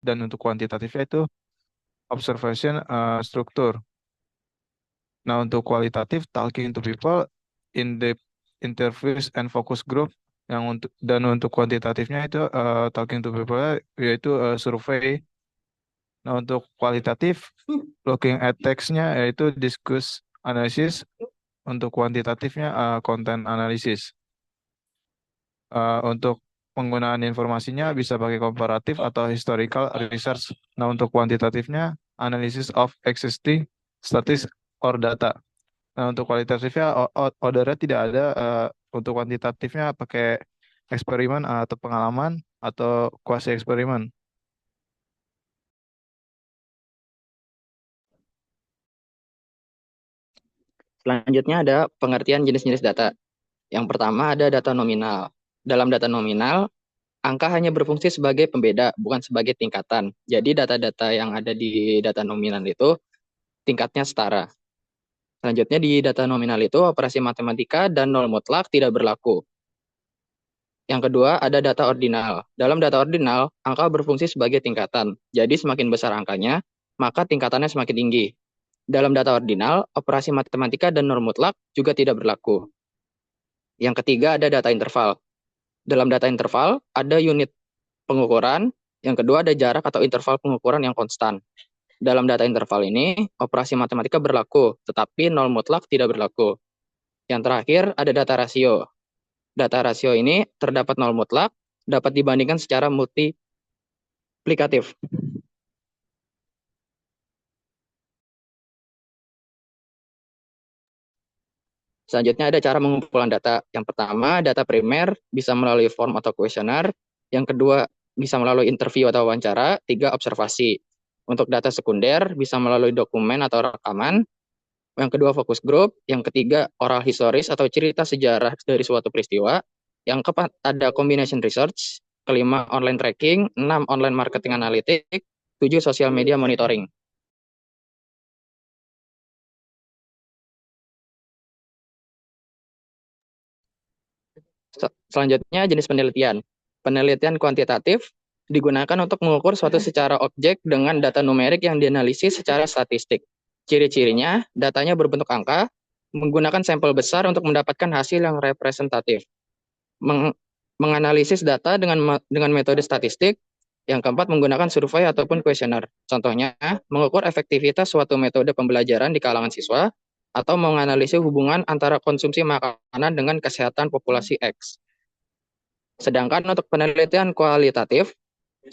dan untuk kuantitatifnya itu observation struktur. Nah, untuk kualitatif talking to people, in-depth interviews and focus group. Yang untuk kuantitatifnya itu talking to people yaitu survei. Nah, untuk kualitatif looking at text-nya yaitu discuss analysis. Untuk kuantitatifnya content analysis. Untuk penggunaan informasinya bisa pakai komparatif atau historical research. Nah, untuk kuantitatifnya analysis of existing statis or data. Nah, untuk kualitatifnya ordernya tidak ada. Untuk kuantitatifnya pakai eksperimen atau pengalaman atau kuasi eksperimen. Selanjutnya ada pengertian jenis-jenis data. Yang pertama ada data nominal. Dalam data nominal, angka hanya berfungsi sebagai pembeda, bukan sebagai tingkatan. Jadi data-data yang ada di data nominal itu tingkatnya setara. Selanjutnya di data nominal itu operasi matematika dan nol mutlak tidak berlaku. Yang kedua ada data ordinal. Dalam data ordinal, angka berfungsi sebagai tingkatan. Jadi semakin besar angkanya, maka tingkatannya semakin tinggi. Dalam data ordinal, operasi matematika dan nol mutlak juga tidak berlaku. Yang ketiga ada data interval. Dalam data interval ada unit pengukuran, yang kedua ada jarak atau interval pengukuran yang konstan. Dalam data interval ini, operasi matematika berlaku, tetapi nol mutlak tidak berlaku. Yang terakhir ada data rasio. Data rasio ini terdapat nol mutlak, dapat dibandingkan secara multiplikatif. Selanjutnya ada cara pengumpulan data. Yang pertama, data primer bisa melalui form atau kuesioner. Yang kedua, bisa melalui interview atau wawancara. Tiga, observasi. Untuk data sekunder, bisa melalui dokumen atau rekaman. Yang kedua, fokus group. Yang ketiga, oral historis atau cerita sejarah dari suatu peristiwa. Yang keempat, ada combination research. Kelima, online tracking. Enam, online marketing analitik. Tujuh, social media monitoring. Selanjutnya, jenis penelitian. Penelitian kuantitatif digunakan untuk mengukur suatu secara objek dengan data numerik yang dianalisis secara statistik. Ciri-cirinya, datanya berbentuk angka, menggunakan sampel besar untuk mendapatkan hasil yang representatif. Menganalisis data dengan metode statistik. Yang keempat, menggunakan survei ataupun kuesioner. Contohnya, mengukur efektivitas suatu metode pembelajaran di kalangan siswa, atau menganalisis hubungan antara konsumsi makanan dengan kesehatan populasi X. Sedangkan untuk penelitian kualitatif,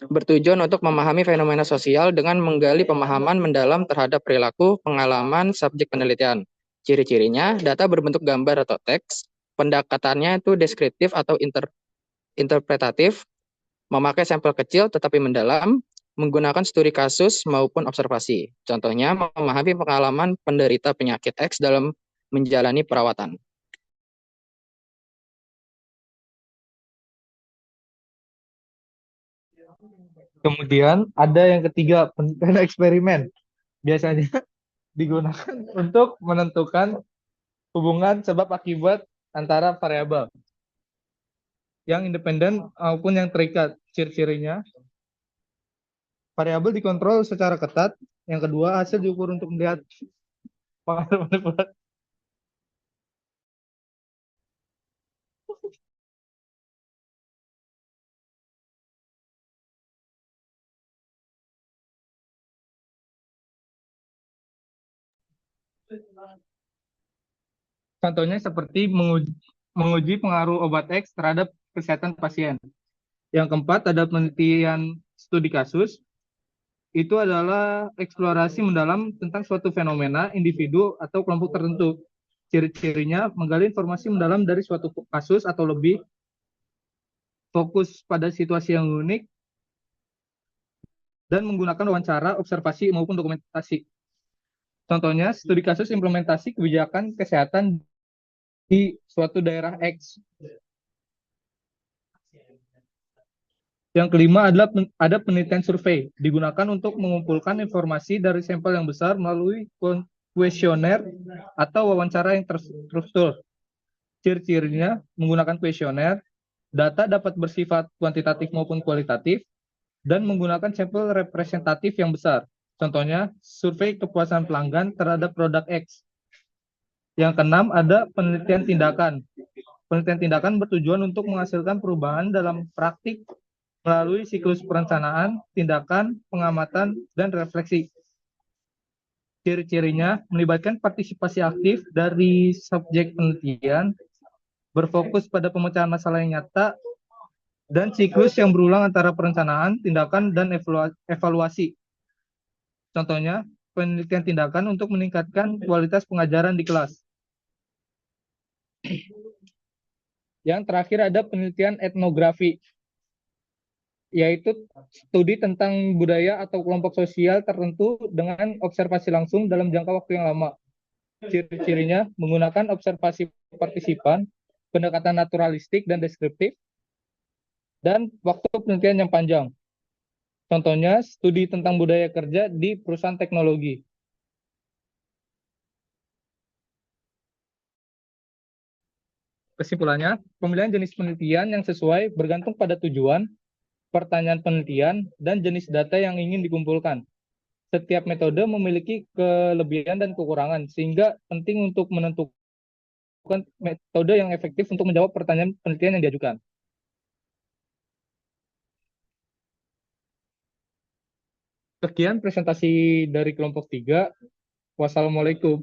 bertujuan untuk memahami fenomena sosial dengan menggali pemahaman mendalam terhadap perilaku, pengalaman, subjek penelitian. Ciri-cirinya, data berbentuk gambar atau teks, pendekatannya itu deskriptif atau interpretatif, memakai sampel kecil tetapi mendalam, menggunakan studi kasus maupun observasi. Contohnya, memahami pengalaman penderita penyakit X dalam menjalani perawatan. Kemudian ada yang ketiga, penelitian eksperimen. Biasanya digunakan untuk menentukan hubungan sebab akibat antara variabel yang independen maupun yang terikat. Ciri-cirinya, variabel dikontrol secara ketat. Yang kedua, hasil diukur untuk melihat pengaruh manipulasi. Contohnya seperti menguji pengaruh obat X terhadap kesehatan pasien. Yang keempat, ada penelitian studi kasus. Itu adalah eksplorasi mendalam tentang suatu fenomena, individu, atau kelompok tertentu. Ciri-cirinya, menggali informasi mendalam dari suatu kasus atau lebih, fokus pada situasi yang unik, dan menggunakan wawancara, observasi, maupun dokumentasi. Contohnya, studi kasus implementasi kebijakan kesehatan di suatu daerah X. Yang kelima adalah ada penelitian survei, digunakan untuk mengumpulkan informasi dari sampel yang besar melalui kuesioner atau wawancara yang terstruktur. Ciri-cirinya, menggunakan kuesioner, data dapat bersifat kuantitatif maupun kualitatif, dan menggunakan sampel representatif yang besar. Contohnya, survei kepuasan pelanggan terhadap produk X. Yang keenam, ada penelitian tindakan. Penelitian tindakan bertujuan untuk menghasilkan perubahan dalam praktik melalui siklus perencanaan, tindakan, pengamatan, dan refleksi. Ciri-cirinya melibatkan partisipasi aktif dari subjek penelitian, berfokus pada pemecahan masalah yang nyata, dan siklus yang berulang antara perencanaan, tindakan, dan evaluasi. Contohnya, penelitian tindakan untuk meningkatkan kualitas pengajaran di kelas. Yang terakhir ada penelitian etnografi, yaitu studi tentang budaya atau kelompok sosial tertentu dengan observasi langsung dalam jangka waktu yang lama. Ciri-cirinya menggunakan observasi partisipan, pendekatan naturalistik dan deskriptif, dan waktu penelitian yang panjang. Contohnya, studi tentang budaya kerja di perusahaan teknologi. Kesimpulannya, pemilihan jenis penelitian yang sesuai bergantung pada tujuan, pertanyaan penelitian, dan jenis data yang ingin dikumpulkan. Setiap metode memiliki kelebihan dan kekurangan, sehingga penting untuk menentukan metode yang efektif untuk menjawab pertanyaan penelitian yang diajukan. Sekian presentasi dari kelompok 3. Wassalamualaikum.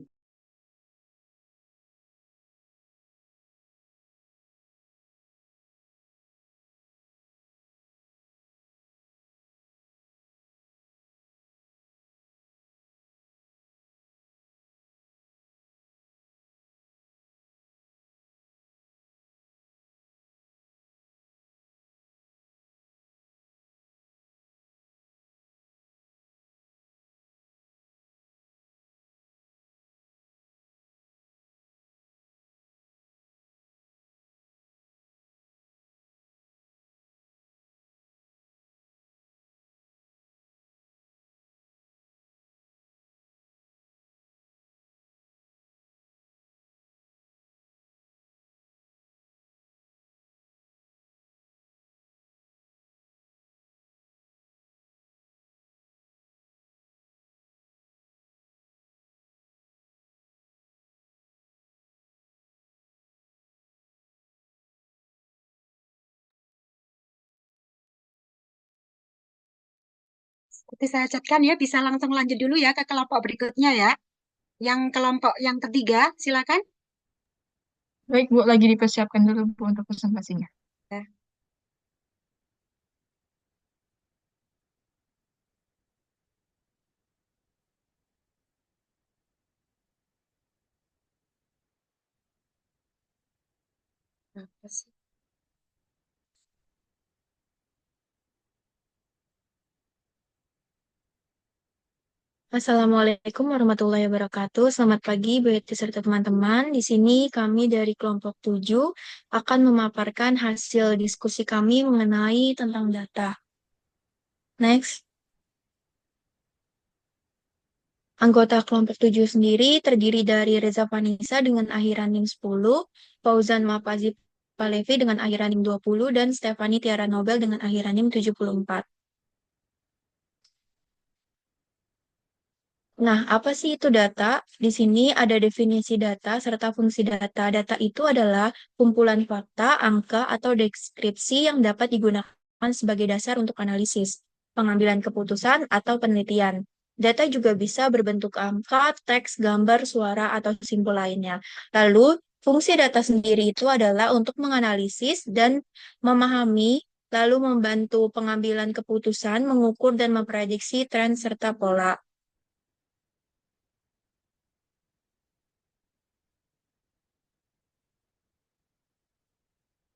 Seperti saya catkan ya, bisa langsung lanjut dulu ya ke kelompok berikutnya ya. Yang kelompok yang ketiga, silakan. Baik, Bu, lagi dipersiapkan dulu, Bu, untuk presentasinya. Ya. Apa sih? Assalamualaikum warahmatullahi wabarakatuh. Selamat pagi, Bu Eti serta teman-teman. Di sini kami dari kelompok 7 akan memaparkan hasil diskusi kami mengenai tentang data. Next. Anggota kelompok 7 sendiri terdiri dari Reza Vanessa dengan akhiran NIM 10, Fauzan Mapazi Palevi dengan akhiran NIM 20, dan Stefani Tiara Nobel dengan akhiran NIM 74. Nah, apa sih itu data? Di sini ada definisi data serta fungsi data. Data itu adalah kumpulan fakta, angka, atau deskripsi yang dapat digunakan sebagai dasar untuk analisis, pengambilan keputusan, atau penelitian. Data juga bisa berbentuk angka, teks, gambar, suara, atau simbol lainnya. Lalu, fungsi data sendiri itu adalah untuk menganalisis dan memahami, lalu membantu pengambilan keputusan, mengukur dan memprediksi tren serta pola.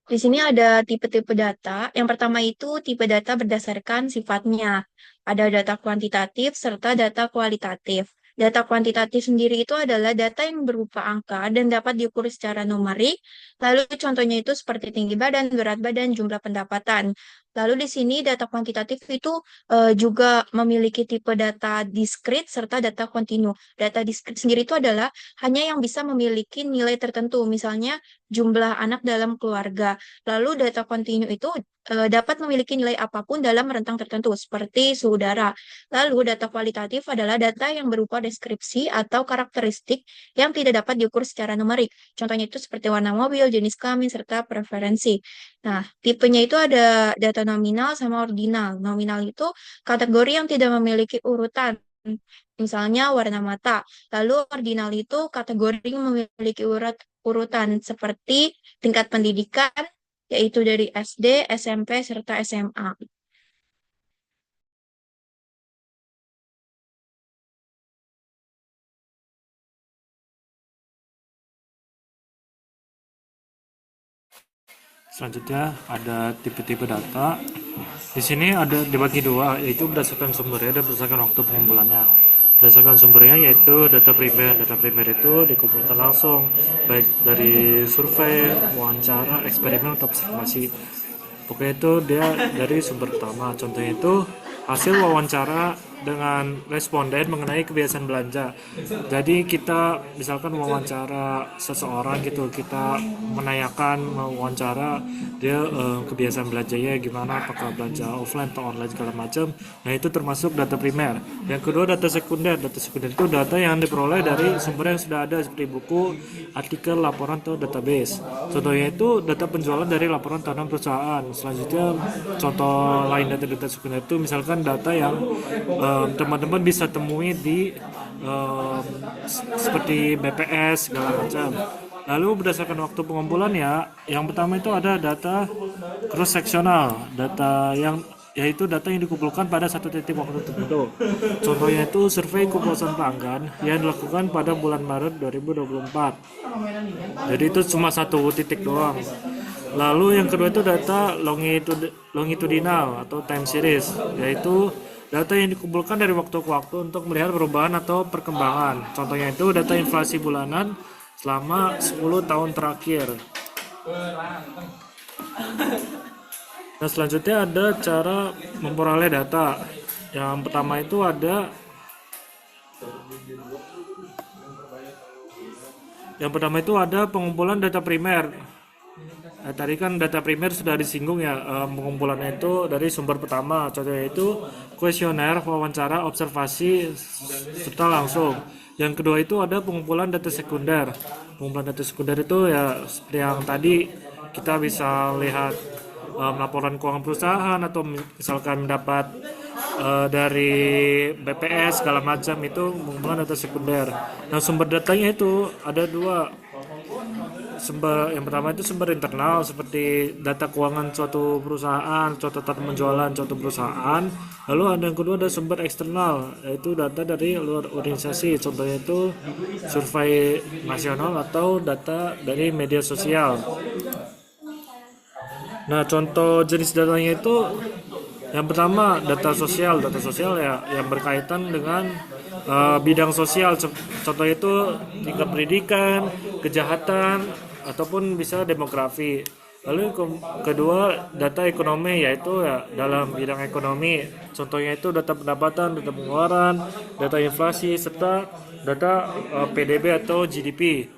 Di sini ada tipe-tipe data. Yang pertama itu tipe data berdasarkan sifatnya. Ada data kuantitatif serta data kualitatif. Data kuantitatif sendiri itu adalah data yang berupa angka dan dapat diukur secara numerik. Lalu contohnya itu seperti tinggi badan, berat badan, jumlah pendapatan. Lalu di sini data kuantitatif itu juga memiliki tipe data diskrit serta data kontinu. Data diskrit sendiri itu adalah hanya yang bisa memiliki nilai tertentu. Misalnya jumlah anak dalam keluarga. Lalu data kontinu itu dapat memiliki nilai apapun dalam rentang tertentu, seperti suhu udara. Lalu data kualitatif adalah data yang berupa deskripsi atau karakteristik yang tidak dapat diukur secara numerik. Contohnya itu seperti warna mobil, jenis kelamin, serta preferensi. Nah, tipenya itu ada data nominal sama ordinal. Nominal itu kategori yang tidak memiliki urutan. Misalnya warna mata. Lalu ordinal itu kategori yang memiliki urutan seperti tingkat pendidikan, yaitu dari SD, SMP, serta SMA. Selanjutnya ada tipe-tipe data. Di sini ada dibagi dua, yaitu berdasarkan sumbernya dan berdasarkan waktu pengumpulannya. Berdasarkan sumbernya yaitu data primer. Data primer itu dikumpulkan langsung, baik dari survei, wawancara, eksperimen, atau observasi. Pokoknya itu dia dari sumber pertama. Contohnya itu hasil wawancara dengan responden mengenai kebiasaan belanja. Jadi kita misalkan wawancara seseorang gitu, kita menanyakan wawancara dia kebiasaan belanjanya gimana, apakah belanja offline atau online segala macam. Nah, itu termasuk data primer. Yang kedua data sekunder. Data sekunder itu data yang diperoleh dari sumber yang sudah ada seperti buku, artikel, laporan atau database. Contohnya itu data penjualan dari laporan tahunan perusahaan. Selanjutnya contoh lain data sekunder itu misalkan data yang teman-teman bisa temui di seperti BPS segala macam. Lalu berdasarkan waktu pengumpulan ya, yang pertama itu ada data cross sectional, data yang yaitu data yang dikumpulkan pada satu titik waktu tertentu. Contohnya itu survei kepuasan pelanggan yang dilakukan pada bulan Maret 2024. Jadi itu cuma satu titik doang. Lalu yang kedua itu data longitudinal atau time series, yaitu data yang dikumpulkan dari waktu ke waktu untuk melihat perubahan atau perkembangan. Contohnya itu data inflasi bulanan selama 10 tahun terakhir. Nah, selanjutnya ada cara memperoleh data. Yang pertama itu ada pengumpulan data primer. Tadi kan data primer sudah disinggung ya, pengumpulannya itu dari sumber pertama. Contohnya itu kuesioner, wawancara, observasi, serta langsung. Yang kedua itu ada pengumpulan data sekunder. Pengumpulan data sekunder itu ya seperti yang tadi kita bisa lihat laporan keuangan perusahaan atau misalkan mendapat dari BPS segala macam, itu pengumpulan data sekunder. Nah, sumber datanya itu ada dua. Sumber yang pertama itu sumber internal seperti data keuangan suatu perusahaan, catatan penjualan suatu perusahaan. Lalu ada yang kedua ada sumber eksternal, yaitu data dari luar organisasi. Contohnya itu survei nasional atau data dari media sosial. Nah, contoh jenis datanya itu yang pertama data sosial. Data sosial ya yang berkaitan dengan bidang sosial. Contohnya itu tingkat pendidikan, kejahatan, ataupun bisa demografi. Lalu kedua data ekonomi, yaitu ya dalam bidang ekonomi. Contohnya itu data pendapatan, data pengeluaran, data inflasi, serta data PDB atau GDP.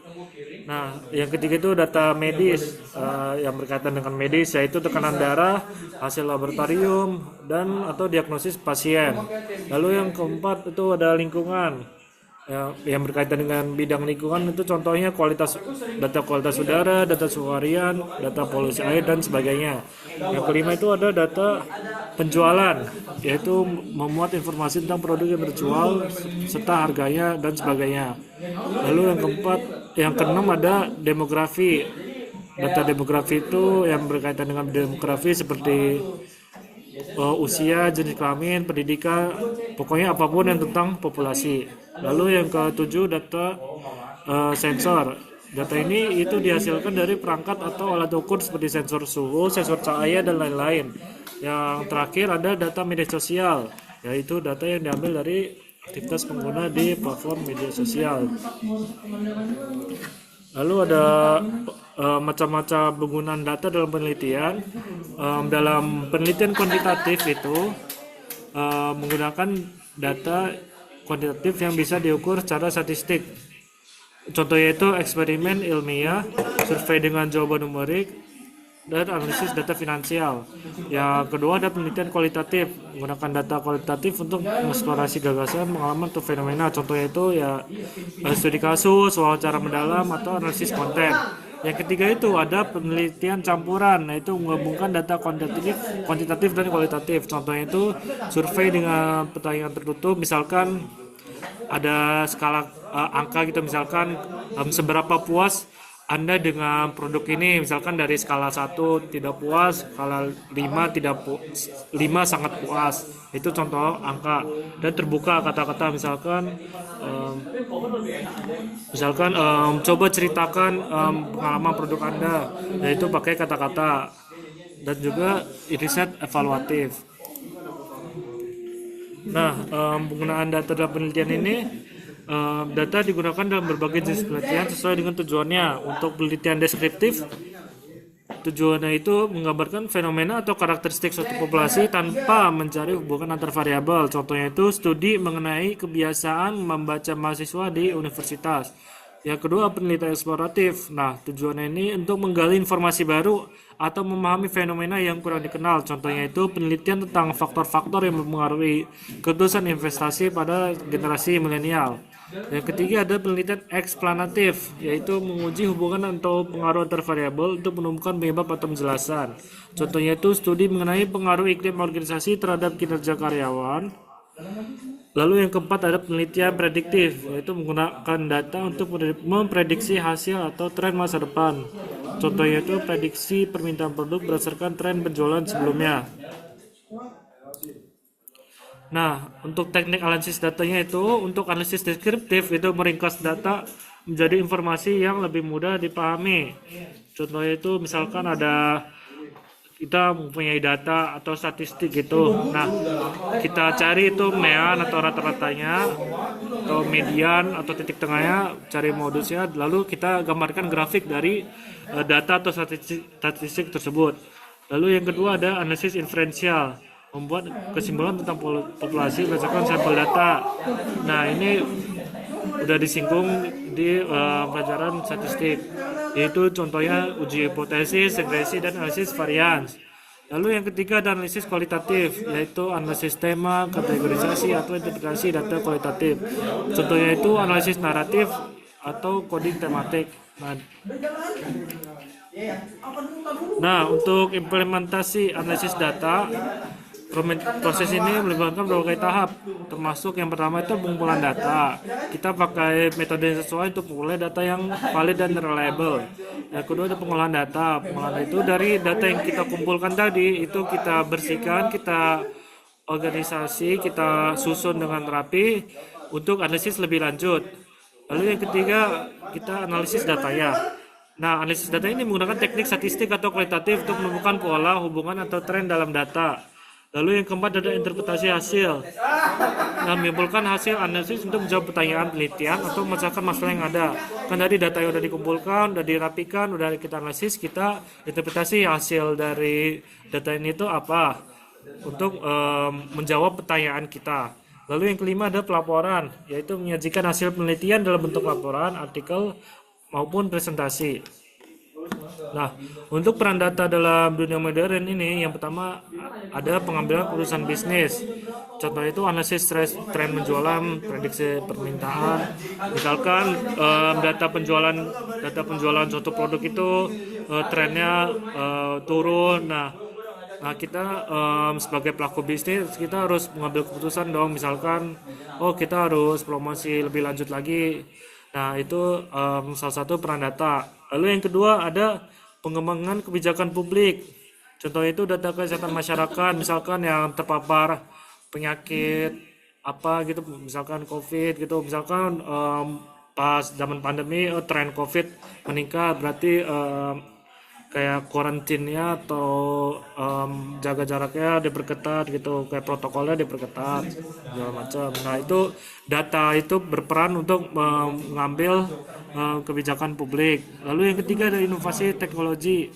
Nah, yang ketiga itu data medis, yang berkaitan dengan medis, yaitu tekanan darah, hasil laboratorium, dan atau diagnosis pasien. Lalu yang keempat itu ada lingkungan, yang berkaitan dengan bidang lingkungan, itu contohnya data kualitas udara, data suhu harian, data polusi air, dan sebagainya. Yang kelima itu ada data penjualan, yaitu memuat informasi tentang produk yang terjual serta harganya dan sebagainya. Lalu yang keenam ada demografi. Data demografi itu yang berkaitan dengan demografi seperti usia, jenis kelamin, pendidikan, pokoknya apapun yang tentang populasi. Lalu yang ketujuh data sensor. Data ini itu dihasilkan dari perangkat atau alat ukur seperti sensor suhu, sensor cahaya, dan lain-lain. Yang terakhir ada data media sosial, yaitu data yang diambil dari aktivitas pengguna di platform media sosial. Lalu ada macam-macam penggunaan data dalam penelitian. Dalam penelitian kuantitatif itu menggunakan data kuantitatif yang bisa diukur secara statistik. Contohnya itu eksperimen ilmiah, survei dengan jawaban numerik, dan analisis data finansial. Yang kedua ada penelitian kualitatif, menggunakan data kualitatif untuk mengeksplorasi gagasan, pengalaman atau fenomena. Contohnya itu ya studi kasus, wawancara mendalam, atau analisis konten. Yang ketiga itu ada penelitian campuran, yaitu menggabungkan data kuantitatif dan kualitatif. Contohnya itu survei dengan pertanyaan tertutup, misalkan ada skala angka gitu, misalkan seberapa puas Anda dengan produk ini, misalkan dari skala 1 tidak puas, skala 5 5 sangat puas. Itu contoh angka. Dan terbuka kata-kata, misalkan coba ceritakan pengalaman produk Anda, yaitu pakai kata-kata. Dan juga riset evaluatif. Nah, penggunaan data dalam penelitian ini, data digunakan dalam berbagai jenis penelitian sesuai dengan tujuannya. Untuk penelitian deskriptif, tujuannya itu menggambarkan fenomena atau karakteristik suatu populasi tanpa mencari hubungan antar variabel. Contohnya itu studi mengenai kebiasaan membaca mahasiswa di universitas. Yang kedua, penelitian eksploratif. Nah, tujuannya ini untuk menggali informasi baru atau memahami fenomena yang kurang dikenal. Contohnya itu penelitian tentang faktor-faktor yang mempengaruhi keputusan investasi pada generasi milenial. Yang ketiga ada penelitian eksplanatif, yaitu menguji hubungan atau pengaruh antar variabel untuk menemukan penyebab atau penjelasan. Contohnya itu studi mengenai pengaruh iklim organisasi terhadap kinerja karyawan. Lalu yang keempat ada penelitian prediktif, yaitu menggunakan data untuk memprediksi hasil atau tren masa depan. Contohnya itu prediksi permintaan produk berdasarkan tren penjualan sebelumnya. Nah, untuk teknik analisis datanya itu, untuk analisis deskriptif itu meringkas data menjadi informasi yang lebih mudah dipahami. Contohnya itu misalkan kita mempunyai data atau statistik gitu. Nah, kita cari itu mean atau rata-ratanya, atau median atau titik tengahnya, cari modusnya, lalu kita gambarkan grafik dari data atau statistik tersebut. Lalu yang kedua ada analisis inferensial, membuat kesimpulan tentang populasi berdasarkan sampel data. Nah, ini udah disinggung di pelajaran statistik, yaitu contohnya uji hipotesis, regresi, dan analisis varians. Lalu yang ketiga ada analisis kualitatif, yaitu analisis tema, kategorisasi, atau interpretasi data kualitatif. Contohnya itu analisis naratif atau coding tematik. Nah, untuk implementasi analisis data, proses ini melibatkan berbagai tahap, termasuk yang pertama itu pengumpulan data. Kita pakai metode yang sesuai untuk mengumpulan data yang valid dan reliable. Yang kedua ada pengolahan data. Pengolahan itu dari data yang kita kumpulkan tadi, itu kita bersihkan, kita organisasi, kita susun dengan rapi untuk analisis lebih lanjut. Lalu yang ketiga, kita analisis datanya. Nah, analisis data ini menggunakan teknik statistik atau kualitatif untuk menemukan pola, hubungan, atau tren dalam data. Lalu yang keempat ada interpretasi hasil. Nah, menyimpulkan hasil analisis untuk menjawab pertanyaan penelitian atau memecahkan masalah yang ada. Kan dari data yang sudah dikumpulkan, sudah dirapikan, sudah kita analisis, kita interpretasi hasil dari data ini itu apa untuk menjawab pertanyaan kita. Lalu yang kelima ada pelaporan, yaitu menyajikan hasil penelitian dalam bentuk laporan, artikel, maupun presentasi. Nah, untuk peran data dalam dunia modern ini, yang pertama ada pengambilan keputusan bisnis. Contoh itu analisis tren penjualan, prediksi permintaan. Misalkan data penjualan suatu produk itu trennya turun. Nah, kita sebagai pelaku bisnis kita harus mengambil keputusan dong. Misalkan, kita harus promosi lebih lanjut lagi. Nah, itu salah satu peran data. Lalu yang kedua ada pengembangan kebijakan publik. Contohnya itu data kesehatan masyarakat, misalkan yang terpapar penyakit apa gitu, misalkan COVID gitu, misalkan pas zaman pandemi tren COVID meningkat, berarti kayak karantinnya atau jaga jaraknya diperketat gitu, kayak protokolnya diperketat segala macam. Nah, itu data itu berperan untuk mengambil kebijakan publik. Lalu yang ketiga ada inovasi teknologi.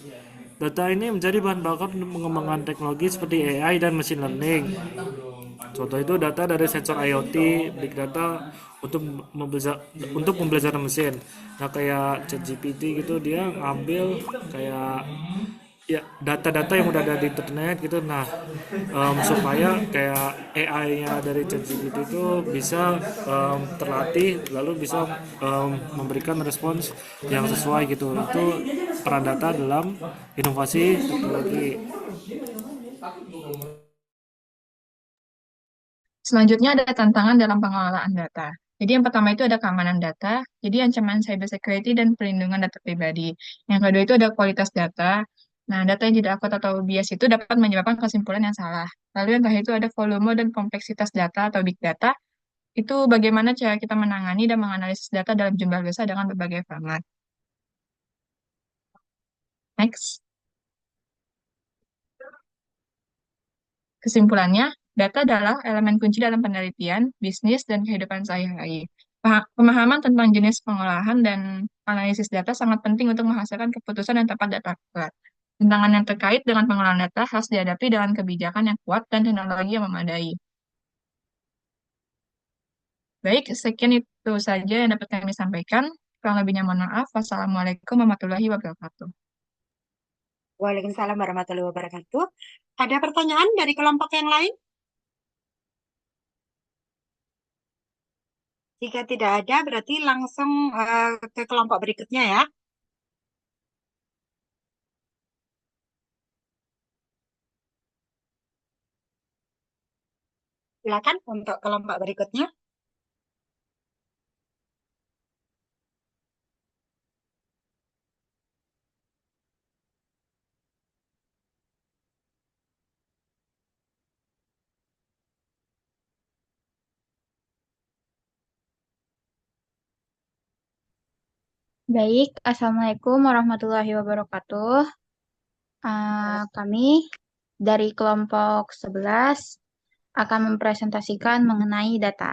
Data ini menjadi bahan bakar untuk mengembangkan teknologi seperti AI dan machine learning. Contoh itu data dari sensor IoT, big data untuk untuk pembelajaran mesin. Nah kayak ChatGPT gitu dia ngambil kayak ya data-data yang udah ada di internet gitu. Nah supaya kayak AI-nya dari ChatGPT itu bisa terlatih lalu bisa memberikan respons yang sesuai gitu. Itu peran data dalam inovasi teknologi. Selanjutnya ada tantangan dalam pengelolaan data. Jadi yang pertama itu ada keamanan data, jadi ancaman cyber security dan perlindungan data pribadi. Yang kedua itu ada kualitas data. Nah, data yang tidak akurat atau bias itu dapat menyebabkan kesimpulan yang salah. Lalu yang terakhir itu ada volume dan kompleksitas data atau big data. Itu bagaimana cara kita menangani dan menganalisis data dalam jumlah besar dengan berbagai format. Next. Kesimpulannya, data adalah elemen kunci dalam penelitian, bisnis, dan kehidupan sehari-hari. Pemahaman tentang jenis pengolahan dan analisis data sangat penting untuk menghasilkan keputusan yang tepat dan akurat. Tantangan yang terkait dengan pengolahan data harus dihadapi dengan kebijakan yang kuat dan teknologi yang memadai. Baik, sekian itu saja yang dapat kami sampaikan. Kurang lebihnya mohon maaf. Wassalamualaikum warahmatullahi wabarakatuh. Waalaikumsalam warahmatullahi wabarakatuh. Ada pertanyaan dari kelompok yang lain? Jika tidak ada, berarti langsung ke kelompok berikutnya ya. Silakan untuk kelompok berikutnya. Baik, Assalamualaikum warahmatullahi wabarakatuh. Kami dari kelompok 11 akan mempresentasikan mengenai data.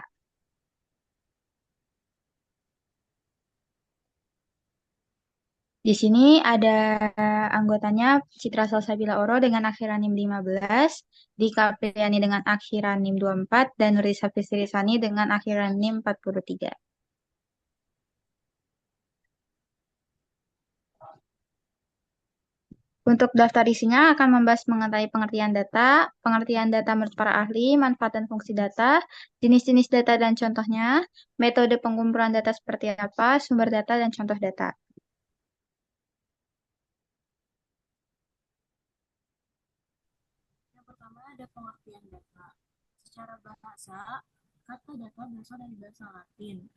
Di sini ada anggotanya Citra Salsabila Oro dengan akhiran NIM 15, Dika Apriliani dengan akhiran NIM 24, dan Nurisa Fistirisani dengan akhiran NIM 43. Untuk daftar isinya akan membahas mengenai pengertian data menurut para ahli, manfaat dan fungsi data, jenis-jenis data dan contohnya, metode pengumpulan data seperti apa, sumber data dan contoh data. Yang pertama ada pengertian data. Secara bahasa, kata data berasal dari bahasa Latin,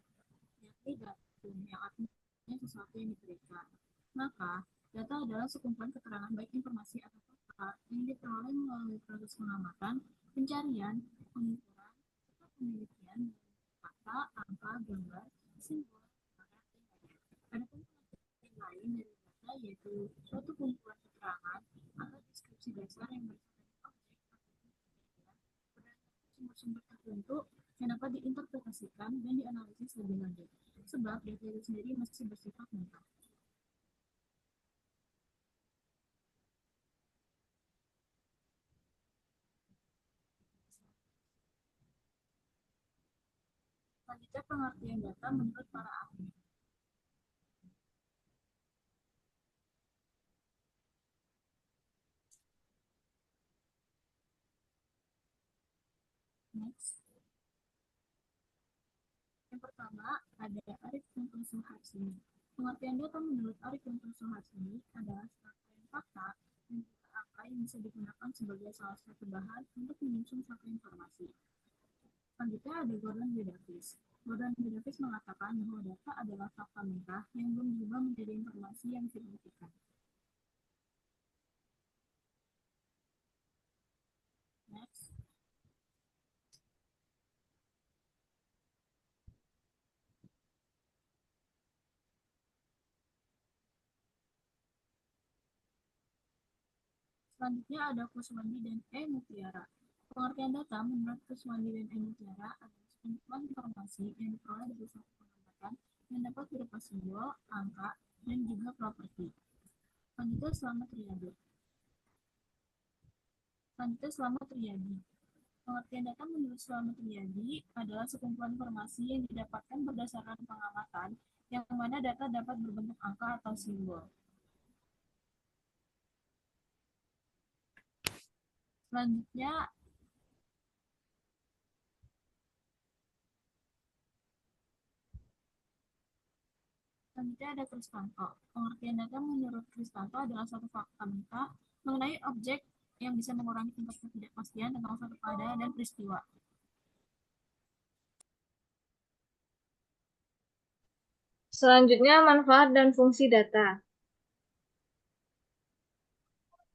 yakni datum yang artinya sesuatu yang diberikan. Maka, data adalah sekumpulan keterangan baik informasi atau fakta yang diperoleh melalui proses pengamatan, pencarian, pengukuran, serta penelitian dari kata, angka, gambar, simbol, dan lain-lain. Adapun pengertian lain dari data yaitu suatu kumpulan keterangan atau deskripsi dasar yang bersifat sumber-sumber tertentu yang dapat diinterpretasikan dan dianalisis lebih lanjut, sebab data itu sendiri masih bersifat mentah. Selanjutnya pengertian data menurut para ahli. Next. Yang pertama ada Arif Untung Suharsini. Pengertian data menurut Arif Untung Suharsini adalah serangkaian fakta dan juga angka yang bisa digunakan sebagai salah satu bahan untuk menyusun suatu informasi. Selanjutnya ada Gordon B. Davis. Gordon B. Davis mengatakan bahwa data adalah fakta mentah yang belum berubah menjadi informasi yang signifikan. Next. Selanjutnya ada Kuswandi dan E. Mutiara. Pengertian data menurut Kuswandi dan E. Mutiara adalah sekumpulan informasi yang diperoleh dari suatu pengamatan yang dapat berupa simbol, angka, dan juga properti. Selanjutnya Selamat Riyadi. Pengertian data menurut Suami Triadi adalah sekumpulan informasi yang didapatkan berdasarkan pengamatan, yang mana data dapat berbentuk angka atau simbol. Selanjutnya ada Kristanto. Pengertian data menurut Kristanto adalah suatu fakta mentah mengenai objek yang bisa mengurangi tingkat ketidakpastian tentang suatu keadaan dan peristiwa. Selanjutnya, manfaat dan fungsi data.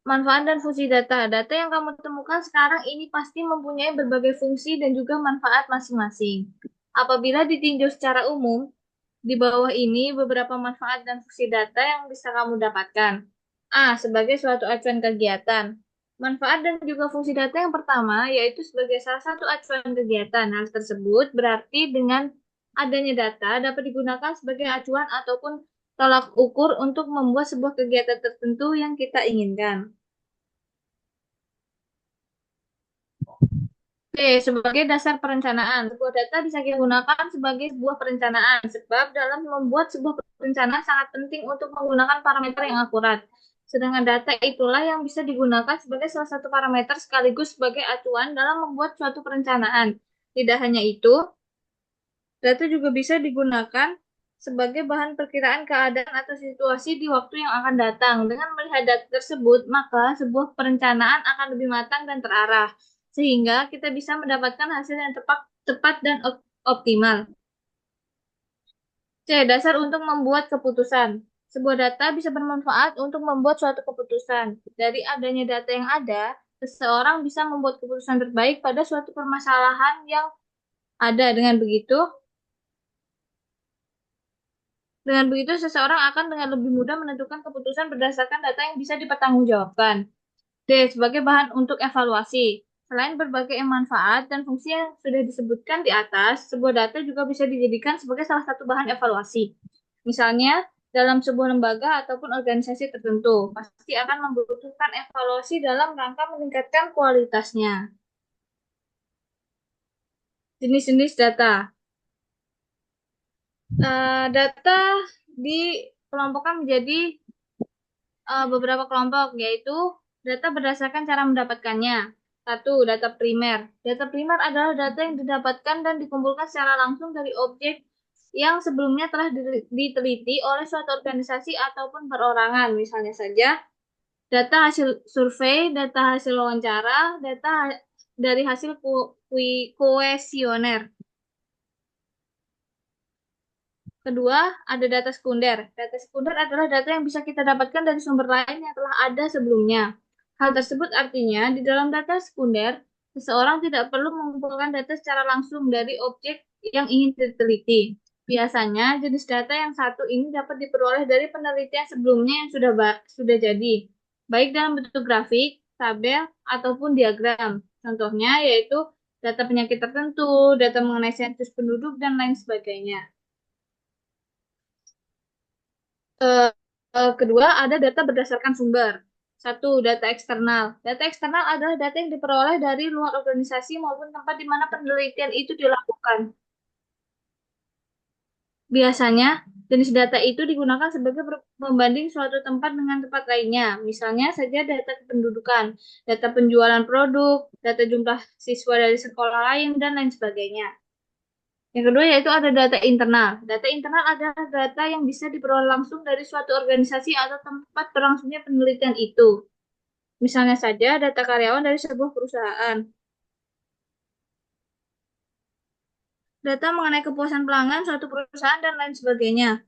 Manfaat dan fungsi data. Data yang kamu temukan sekarang ini pasti mempunyai berbagai fungsi dan juga manfaat masing-masing. Apabila ditinjau secara umum, di bawah ini beberapa manfaat dan fungsi data yang bisa kamu dapatkan. A. Sebagai suatu acuan kegiatan. Manfaat dan juga fungsi data yang pertama yaitu sebagai salah satu acuan kegiatan. Hal tersebut berarti dengan adanya data dapat digunakan sebagai acuan ataupun tolak ukur untuk membuat sebuah kegiatan tertentu yang kita inginkan. Oke, sebagai dasar perencanaan, sebuah data bisa kita gunakan sebagai sebuah perencanaan, sebab dalam membuat sebuah perencanaan sangat penting untuk menggunakan parameter yang akurat. Sedangkan data itulah yang bisa digunakan sebagai salah satu parameter sekaligus sebagai acuan dalam membuat suatu perencanaan. Tidak hanya itu, data juga bisa digunakan sebagai bahan perkiraan keadaan atau situasi di waktu yang akan datang. Dengan melihat data tersebut, maka sebuah perencanaan akan lebih matang dan terarah, sehingga kita bisa mendapatkan hasil yang tepat dan optimal. C. Dasar untuk membuat keputusan. Sebuah data bisa bermanfaat untuk membuat suatu keputusan. Dari adanya data yang ada, seseorang bisa membuat keputusan terbaik pada suatu permasalahan yang ada. Dengan begitu, seseorang akan dengan lebih mudah menentukan keputusan berdasarkan data yang bisa dipertanggungjawabkan. D. Sebagai bahan untuk evaluasi. Selain berbagai manfaat dan fungsi yang sudah disebutkan di atas, sebuah data juga bisa dijadikan sebagai salah satu bahan evaluasi. Misalnya, dalam sebuah lembaga ataupun organisasi tertentu, pasti akan membutuhkan evaluasi dalam rangka meningkatkan kualitasnya. Jenis-jenis data. Data dikelompokkan menjadi beberapa kelompok, yaitu data berdasarkan cara mendapatkannya. 1. Data primer. Data primer adalah data yang didapatkan dan dikumpulkan secara langsung dari objek yang sebelumnya telah diteliti oleh suatu organisasi ataupun perorangan. Misalnya saja, data hasil survei, data hasil wawancara, data dari hasil kuesioner. Kedua, ada data sekunder. Data sekunder adalah data yang bisa kita dapatkan dari sumber lain yang telah ada sebelumnya. Hal tersebut artinya, di dalam data sekunder, seseorang tidak perlu mengumpulkan data secara langsung dari objek yang ingin diteliti. Biasanya, jenis data yang satu ini dapat diperoleh dari penelitian sebelumnya yang sudah jadi, baik dalam bentuk grafik, tabel, ataupun diagram. Contohnya yaitu data penyakit tertentu, data mengenai sensus penduduk, dan lain sebagainya. Kedua, ada data berdasarkan sumber. 1. Data eksternal. Data eksternal adalah data yang diperoleh dari luar organisasi maupun tempat di mana penelitian itu dilakukan. Biasanya, jenis data itu digunakan sebagai pembanding suatu tempat dengan tempat lainnya. Misalnya saja data kependudukan, data penjualan produk, data jumlah siswa dari sekolah lain, dan lain sebagainya. Yang kedua yaitu ada data internal. Data internal adalah data yang bisa diperoleh langsung dari suatu organisasi atau tempat berlangsungnya penelitian itu. Misalnya saja data karyawan dari sebuah perusahaan. Data mengenai kepuasan pelanggan suatu perusahaan dan lain sebagainya.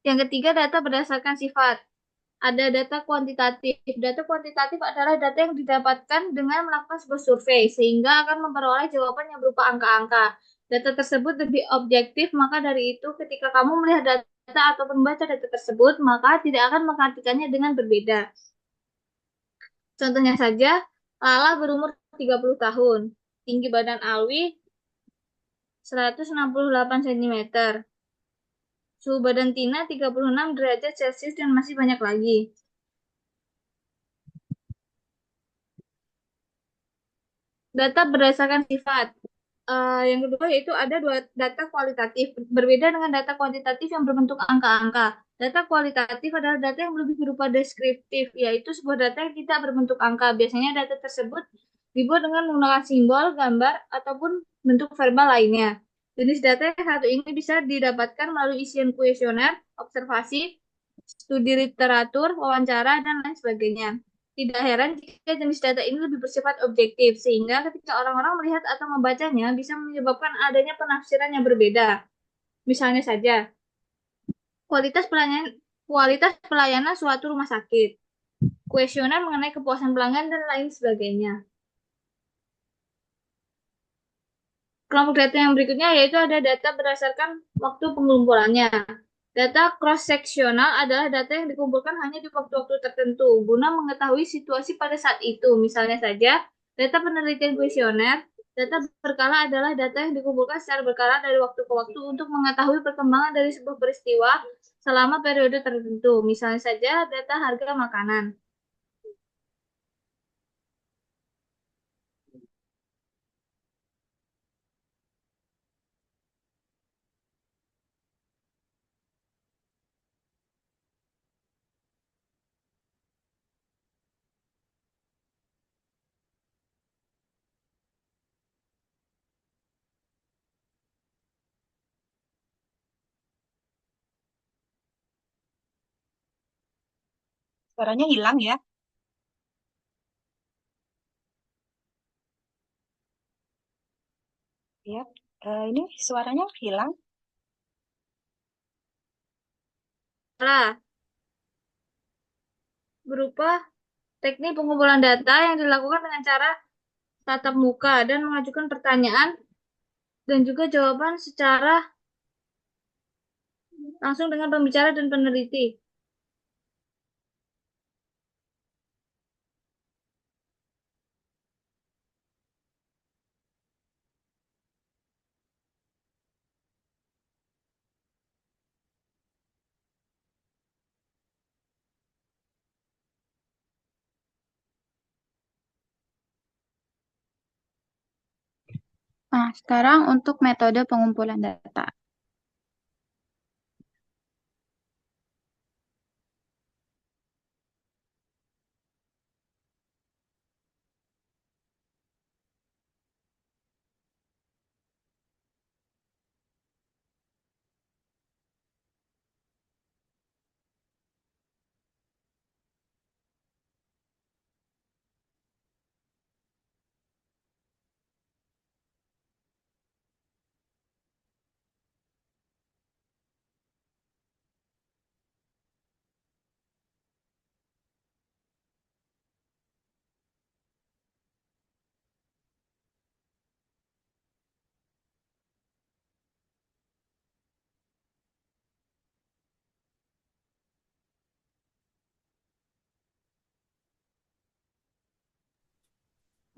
Yang ketiga, data berdasarkan sifat. Ada data kuantitatif. Data kuantitatif adalah data yang didapatkan dengan melakukan sebuah survei, sehingga akan memperoleh jawaban yang berupa angka-angka. Data tersebut lebih objektif, maka dari itu ketika kamu melihat data atau membaca data tersebut, maka tidak akan mengartikannya dengan berbeda. Contohnya saja, Lala berumur 30 tahun, tinggi badan Alwi 168 cm. suhu badan Tina 36 derajat Celcius, dan masih banyak lagi. Data berdasarkan sifat. Yang kedua yaitu ada dua data kualitatif. Berbeda dengan data kuantitatif yang berbentuk angka-angka. Data kualitatif adalah data yang lebih berupa deskriptif, yaitu sebuah data yang tidak berbentuk angka. Biasanya data tersebut dibuat dengan menggunakan simbol, gambar, ataupun bentuk verbal lainnya. Jenis data yang satu ini bisa didapatkan melalui isian kuesioner, observasi, studi literatur, wawancara, dan lain sebagainya. Tidak heran jika jenis data ini lebih bersifat objektif, sehingga ketika orang-orang melihat atau membacanya bisa menyebabkan adanya penafsiran yang berbeda. Misalnya saja, kualitas pelayanan suatu rumah sakit, kuesioner mengenai kepuasan pelanggan, dan lain sebagainya. Kelompok data yang berikutnya yaitu ada data berdasarkan waktu pengumpulannya. Data cross-seksional adalah data yang dikumpulkan hanya di waktu-waktu tertentu guna mengetahui situasi pada saat itu. Misalnya saja, data penelitian kuesioner, data berkala adalah data yang dikumpulkan secara berkala dari waktu ke waktu untuk mengetahui perkembangan dari sebuah peristiwa selama periode tertentu. Misalnya saja, data harga makanan. Suaranya hilang ya. Ya, ini suaranya hilang. Berupa teknik pengumpulan data yang dilakukan dengan cara tatap muka dan mengajukan pertanyaan dan juga jawaban secara langsung dengan pembicara dan peneliti. Nah, sekarang untuk metode pengumpulan data.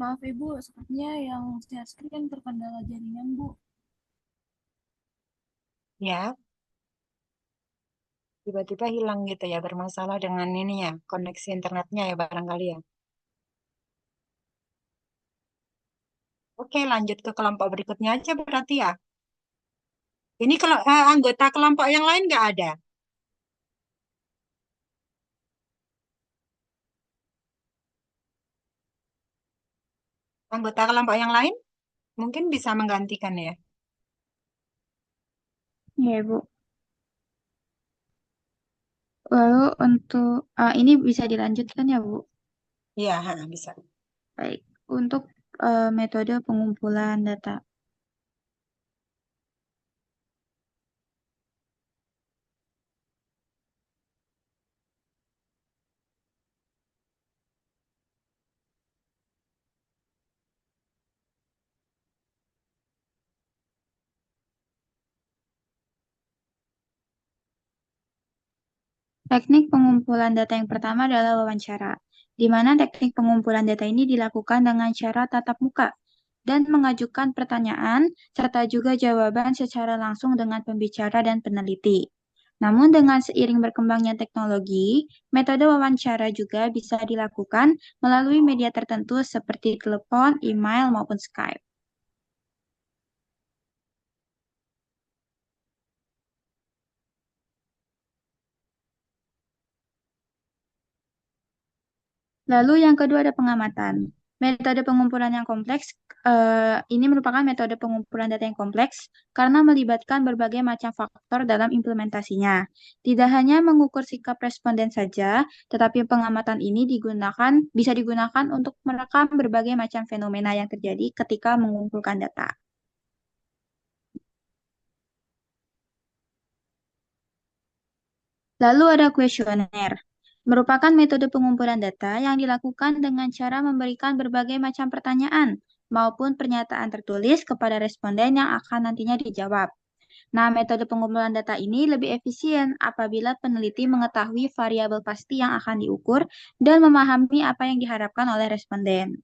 Maaf Ibu, sepertinya yang share screen terkendala jaringan Bu. Ya, tiba-tiba hilang gitu ya, bermasalah dengan ini ya, koneksi internetnya ya barangkali ya. Oke, lanjut ke kelompok berikutnya aja berarti ya. Ini kalau anggota kelompok yang lain nggak ada. Anggota kelompok yang lain mungkin bisa menggantikan ya. Ya, Bu. Lalu untuk ini bisa dilanjutkan ya, Bu? Iya, bisa. Baik. Untuk metode pengumpulan data. Teknik pengumpulan data yang pertama adalah wawancara, di mana teknik pengumpulan data ini dilakukan dengan cara tatap muka dan mengajukan pertanyaan serta juga jawaban secara langsung dengan pembicara dan peneliti. Namun dengan seiring berkembangnya teknologi, metode wawancara juga bisa dilakukan melalui media tertentu seperti telepon, email, maupun Skype. Lalu yang kedua ada pengamatan. Metode pengumpulan yang kompleks, ini merupakan metode pengumpulan data yang kompleks karena melibatkan berbagai macam faktor dalam implementasinya. Tidak hanya mengukur sikap responden saja, tetapi pengamatan ini bisa digunakan untuk merekam berbagai macam fenomena yang terjadi ketika mengumpulkan data. Lalu ada kuesioner, merupakan metode pengumpulan data yang dilakukan dengan cara memberikan berbagai macam pertanyaan maupun pernyataan tertulis kepada responden yang akan nantinya dijawab. Nah, metode pengumpulan data ini lebih efisien apabila peneliti mengetahui variabel pasti yang akan diukur dan memahami apa yang diharapkan oleh responden.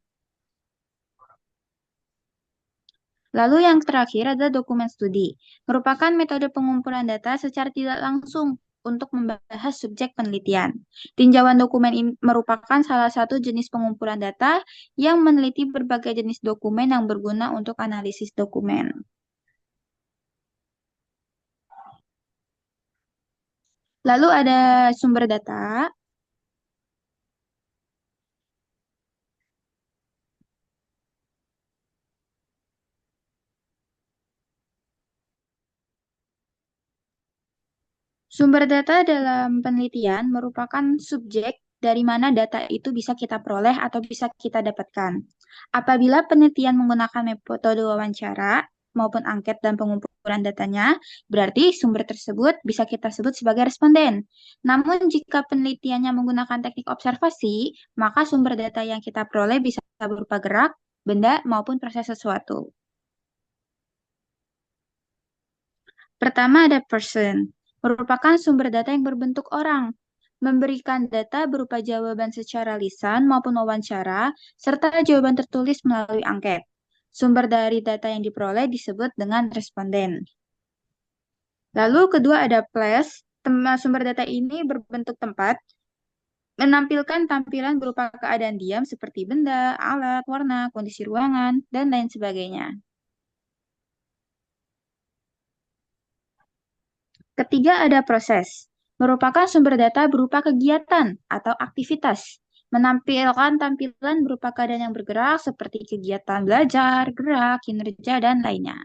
Lalu yang terakhir adalah dokumen studi, merupakan metode pengumpulan data secara tidak langsung untuk membahas subjek penelitian. Tinjauan dokumen ini merupakan salah satu jenis pengumpulan data yang meneliti berbagai jenis dokumen yang berguna untuk analisis dokumen. Lalu ada sumber data. Sumber data dalam penelitian merupakan subjek dari mana data itu bisa kita peroleh atau bisa kita dapatkan. Apabila penelitian menggunakan metode wawancara maupun angket dan pengumpulan datanya, berarti sumber tersebut bisa kita sebut sebagai responden. Namun jika penelitiannya menggunakan teknik observasi, maka sumber data yang kita peroleh bisa berupa gerak, benda, maupun proses sesuatu. Pertama ada person, merupakan sumber data yang berbentuk orang, memberikan data berupa jawaban secara lisan maupun wawancara, serta jawaban tertulis melalui angket. Sumber dari data yang diperoleh disebut dengan responden. Lalu kedua ada place, sumber data ini berbentuk tempat, menampilkan tampilan berupa keadaan diam seperti benda, alat, warna, kondisi ruangan, dan lain sebagainya. Ketiga ada proses, merupakan sumber data berupa kegiatan atau aktivitas, menampilkan tampilan berupa keadaan yang bergerak seperti kegiatan belajar, gerak, kinerja, dan lainnya.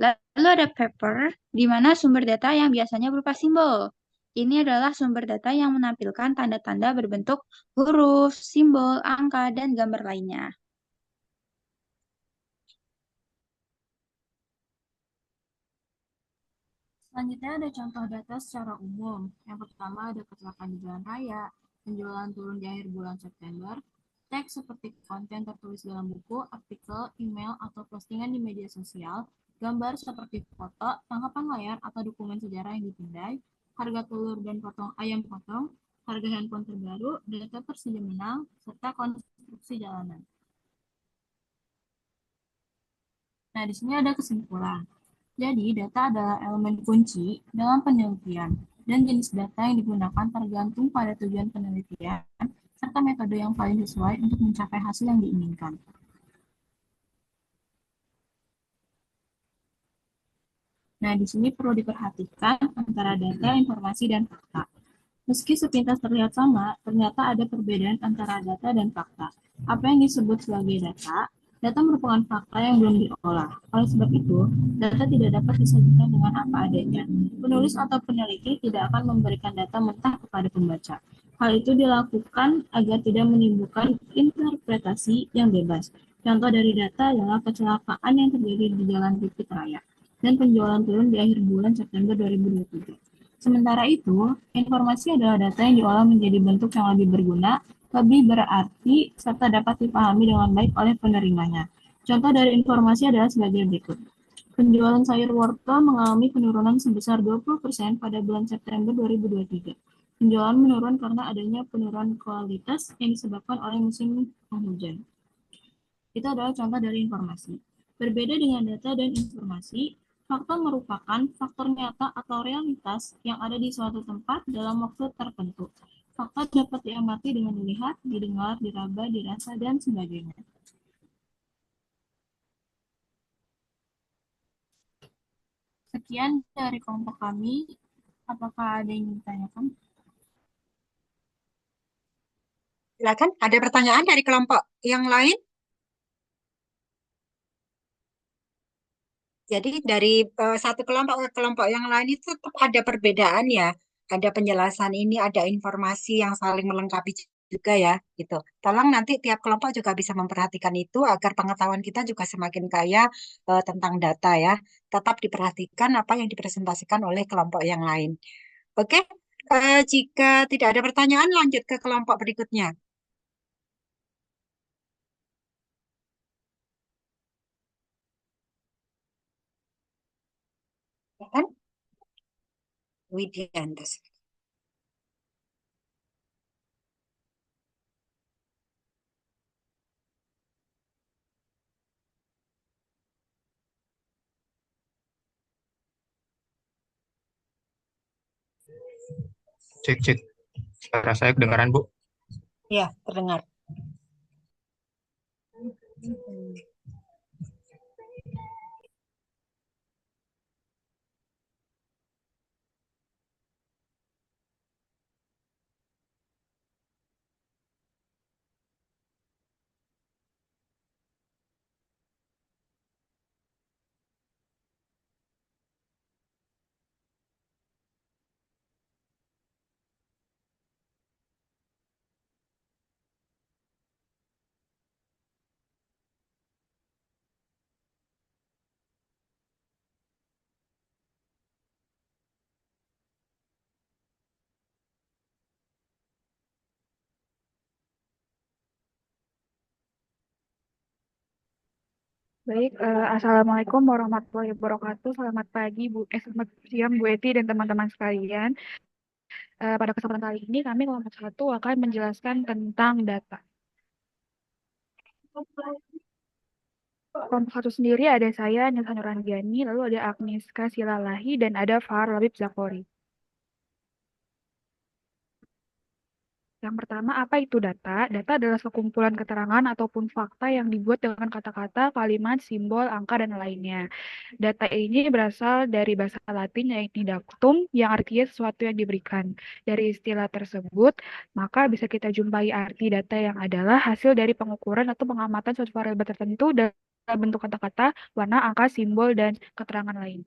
Lalu ada paper, di mana sumber data yang biasanya berupa simbol. Ini adalah sumber data yang menampilkan tanda-tanda berbentuk huruf, simbol, angka, dan gambar lainnya. Selanjutnya ada contoh data secara umum. Yang pertama ada kecelakaan di jalan raya, penjualan turun di akhir bulan September, teks seperti konten tertulis dalam buku, artikel, email, atau postingan di media sosial, gambar seperti foto, tangkapan layar, atau dokumen sejarah yang dipindai, harga telur dan ayam potong, harga handphone terbaru, data Persija menang, serta konstruksi jalanan. Nah, di sini ada kesimpulan. Jadi, data adalah elemen kunci dalam penelitian, dan jenis data yang digunakan tergantung pada tujuan penelitian, serta metode yang paling sesuai untuk mencapai hasil yang diinginkan. Nah, di sini perlu diperhatikan antara data, informasi, dan fakta. Meski sepintas terlihat sama, ternyata ada perbedaan antara data dan fakta. Apa yang disebut sebagai data? Data merupakan fakta yang belum diolah. Oleh sebab itu, data tidak dapat disajikan dengan apa adanya. Penulis atau peneliti tidak akan memberikan data mentah kepada pembaca. Hal itu dilakukan agar tidak menimbulkan interpretasi yang bebas. Contoh dari data adalah kecelakaan yang terjadi di Jalan Bukit Raya dan penjualan turun di akhir bulan September 2023. Sementara itu, informasi adalah data yang diolah menjadi bentuk yang lebih berguna, lebih berarti, serta dapat dipahami dengan baik oleh penerimanya. Contoh dari informasi adalah sebagai berikut. Penjualan sayur wortel mengalami penurunan sebesar 20% pada bulan September 2023. Penjualan menurun karena adanya penurunan kualitas yang disebabkan oleh musim penghujan. Itu adalah contoh dari informasi. Berbeda dengan data dan informasi, Fakta merupakan faktor nyata atau realitas yang ada di suatu tempat dalam waktu tertentu. Fakta dapat diamati dengan dilihat, didengar, diraba, dirasa, dan sebagainya. Sekian dari kelompok kami. Apakah ada yang ingin ditanyakan? Silakan, ada pertanyaan dari kelompok yang lain? Jadi dari satu kelompok ke kelompok yang lain itu tetap ada perbedaan ya. Ada penjelasan ini, ada informasi yang saling melengkapi juga ya, gitu. Tolong nanti tiap kelompok juga bisa memperhatikan itu agar pengetahuan kita juga semakin kaya tentang data ya. Tetap diperhatikan apa yang dipresentasikan oleh kelompok yang lain. Oke, jika tidak ada pertanyaan, lanjut ke kelompok berikutnya. Ya kan? Widianto. Cek, cek. Suara saya kedengaran, Bu? Ya, terdengar. Baik, Assalamualaikum warahmatullahi wabarakatuh. Selamat pagi, selamat siang Bu Eti dan teman-teman sekalian. Pada kesempatan kali ini kami kelompok 1 akan menjelaskan tentang data. Kelompok 1 sendiri ada saya, Nilsa Nurhandiani, lalu ada Agnieszka Silalahi, dan ada Fahar Labib Zakori. Yang pertama, apa itu data? Data adalah sekumpulan keterangan ataupun fakta yang dibuat dengan kata-kata, kalimat, simbol, angka, dan lainnya. Data ini berasal dari bahasa Latin yaitu dactum, yang artinya sesuatu yang diberikan. Dari istilah tersebut, maka bisa kita jumpai arti data yang adalah hasil dari pengukuran atau pengamatan suatu variabel tertentu dalam bentuk kata-kata, warna, angka, simbol, dan keterangan lain.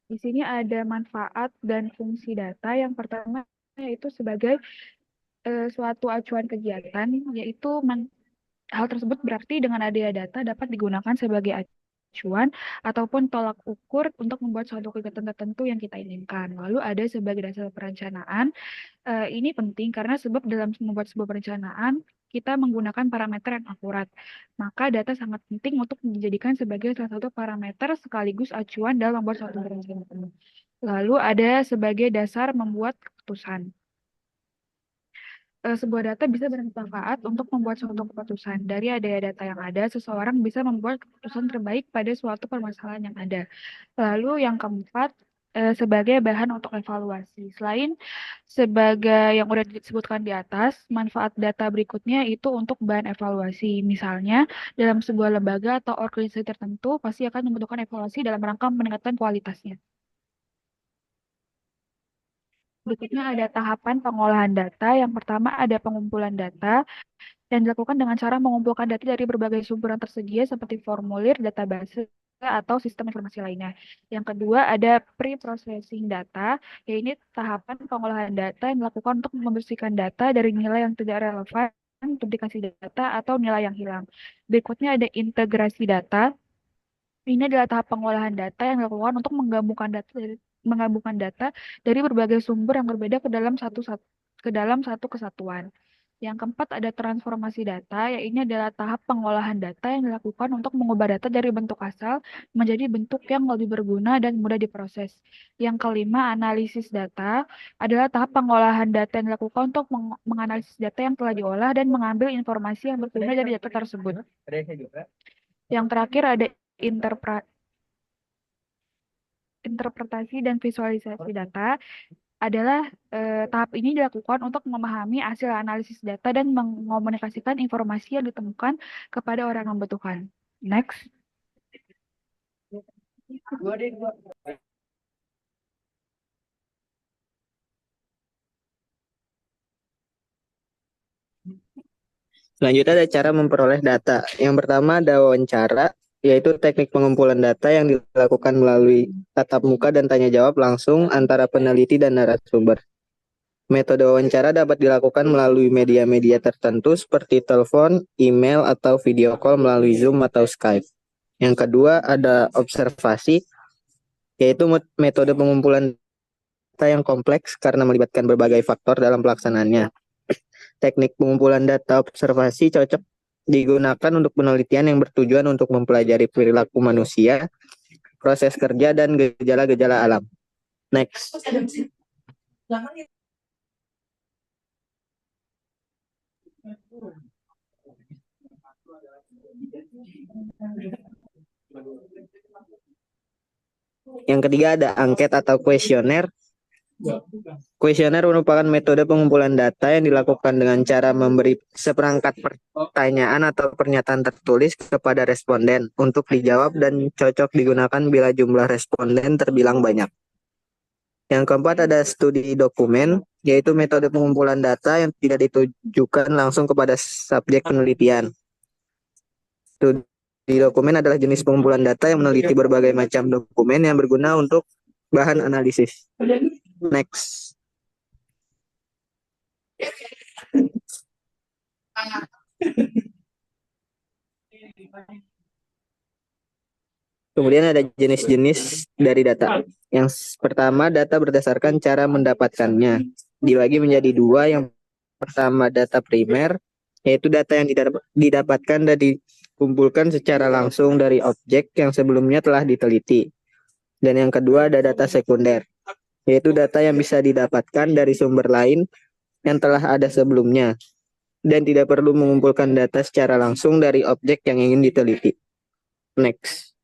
Di sini ada manfaat dan fungsi data. Yang pertama yaitu sebagai suatu acuan kegiatan, yaitu hal tersebut berarti dengan adanya data dapat digunakan sebagai acuan ataupun tolak ukur untuk membuat suatu kegiatan tertentu yang kita inginkan. Lalu ada sebagai dasar perencanaan. Ini penting karena sebab dalam membuat sebuah perencanaan kita menggunakan parameter yang akurat. Maka data sangat penting untuk dijadikan sebagai salah satu parameter sekaligus acuan dalam membuat suatu perencanaan. Lalu ada sebagai dasar membuat keputusan. Sebuah data bisa bermanfaat untuk membuat suatu keputusan. Dari adanya data yang ada, seseorang bisa membuat keputusan terbaik pada suatu permasalahan yang ada. Lalu yang keempat, sebagai bahan untuk evaluasi. Selain sebagai yang sudah disebutkan di atas, manfaat data berikutnya itu untuk bahan evaluasi. Misalnya, dalam sebuah lembaga atau organisasi tertentu, pasti akan membutuhkan evaluasi dalam rangka meningkatkan kualitasnya. Berikutnya ada tahapan pengolahan data. Yang pertama ada pengumpulan data yang dilakukan dengan cara mengumpulkan data dari berbagai sumber yang tersedia seperti formulir, database, atau sistem informasi lainnya. Yang kedua ada pre-processing data, yaitu tahapan pengolahan data yang dilakukan untuk membersihkan data dari nilai yang tidak relevan, duplikasi data, atau nilai yang hilang. Berikutnya ada integrasi data. Ini adalah tahap pengolahan data yang dilakukan untuk menggabungkan data dari berbagai sumber yang berbeda ke dalam satu kesatuan. Yang keempat ada transformasi data, yaitu ini adalah tahap pengolahan data yang dilakukan untuk mengubah data dari bentuk asal menjadi bentuk yang lebih berguna dan mudah diproses. Yang kelima, analisis data adalah tahap pengolahan data yang dilakukan untuk menganalisis data yang telah diolah dan mengambil informasi yang berguna dari data tersebut. Yang terakhir ada interpretasi dan visualisasi data adalah tahap ini dilakukan untuk memahami hasil analisis data dan mengomunikasikan informasi yang ditemukan kepada orang yang membutuhkan. Next. Selanjutnya ada cara memperoleh data. Yang pertama ada wawancara, yaitu teknik pengumpulan data yang dilakukan melalui tatap muka dan tanya jawab langsung antara peneliti dan narasumber. Metode wawancara dapat dilakukan melalui media-media tertentu seperti telepon, email, atau video call melalui Zoom atau Skype. Yang kedua ada observasi, yaitu metode pengumpulan data yang kompleks karena melibatkan berbagai faktor dalam pelaksanaannya. Teknik pengumpulan data observasi cocok digunakan untuk penelitian yang bertujuan untuk mempelajari perilaku manusia, proses kerja, dan gejala-gejala alam. Next. Yang ketiga ada angket atau kuesioner. Kuesioner merupakan metode pengumpulan data yang dilakukan dengan cara memberi seperangkat pertanyaan atau pernyataan tertulis kepada responden untuk dijawab dan cocok digunakan bila jumlah responden terbilang banyak. Yang keempat ada studi dokumen, yaitu metode pengumpulan data yang tidak ditujukan langsung kepada subjek penelitian. Studi dokumen adalah jenis pengumpulan data yang meneliti berbagai macam dokumen yang berguna untuk bahan analisis. Next. Kemudian ada jenis-jenis dari data. Yang pertama, data berdasarkan cara mendapatkannya. Dibagi menjadi dua. Yang pertama, data primer, yaitu data yang didapatkan dan dikumpulkan secara langsung dari objek yang sebelumnya telah diteliti. Dan yang kedua, ada data sekunder, yaitu data yang bisa didapatkan dari sumber lain yang telah ada sebelumnya dan tidak perlu mengumpulkan data secara langsung dari objek yang ingin diteliti. Next.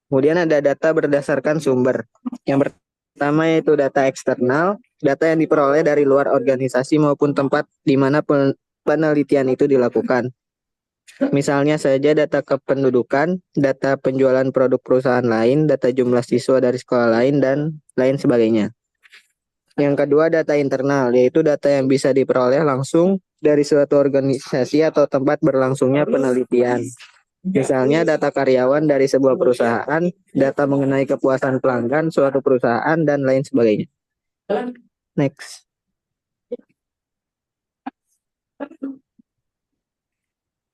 Kemudian ada data berdasarkan sumber. Yang pertama yaitu data eksternal, data yang diperoleh dari luar organisasi maupun tempat di mana penelitian itu dilakukan. Misalnya saja data kependudukan, data penjualan produk perusahaan lain, data jumlah siswa dari sekolah lain, dan lain sebagainya. Yang kedua data internal, yaitu data yang bisa diperoleh langsung dari suatu organisasi atau tempat berlangsungnya penelitian. Misalnya data karyawan dari sebuah perusahaan, data mengenai kepuasan pelanggan suatu perusahaan, dan lain sebagainya. Next.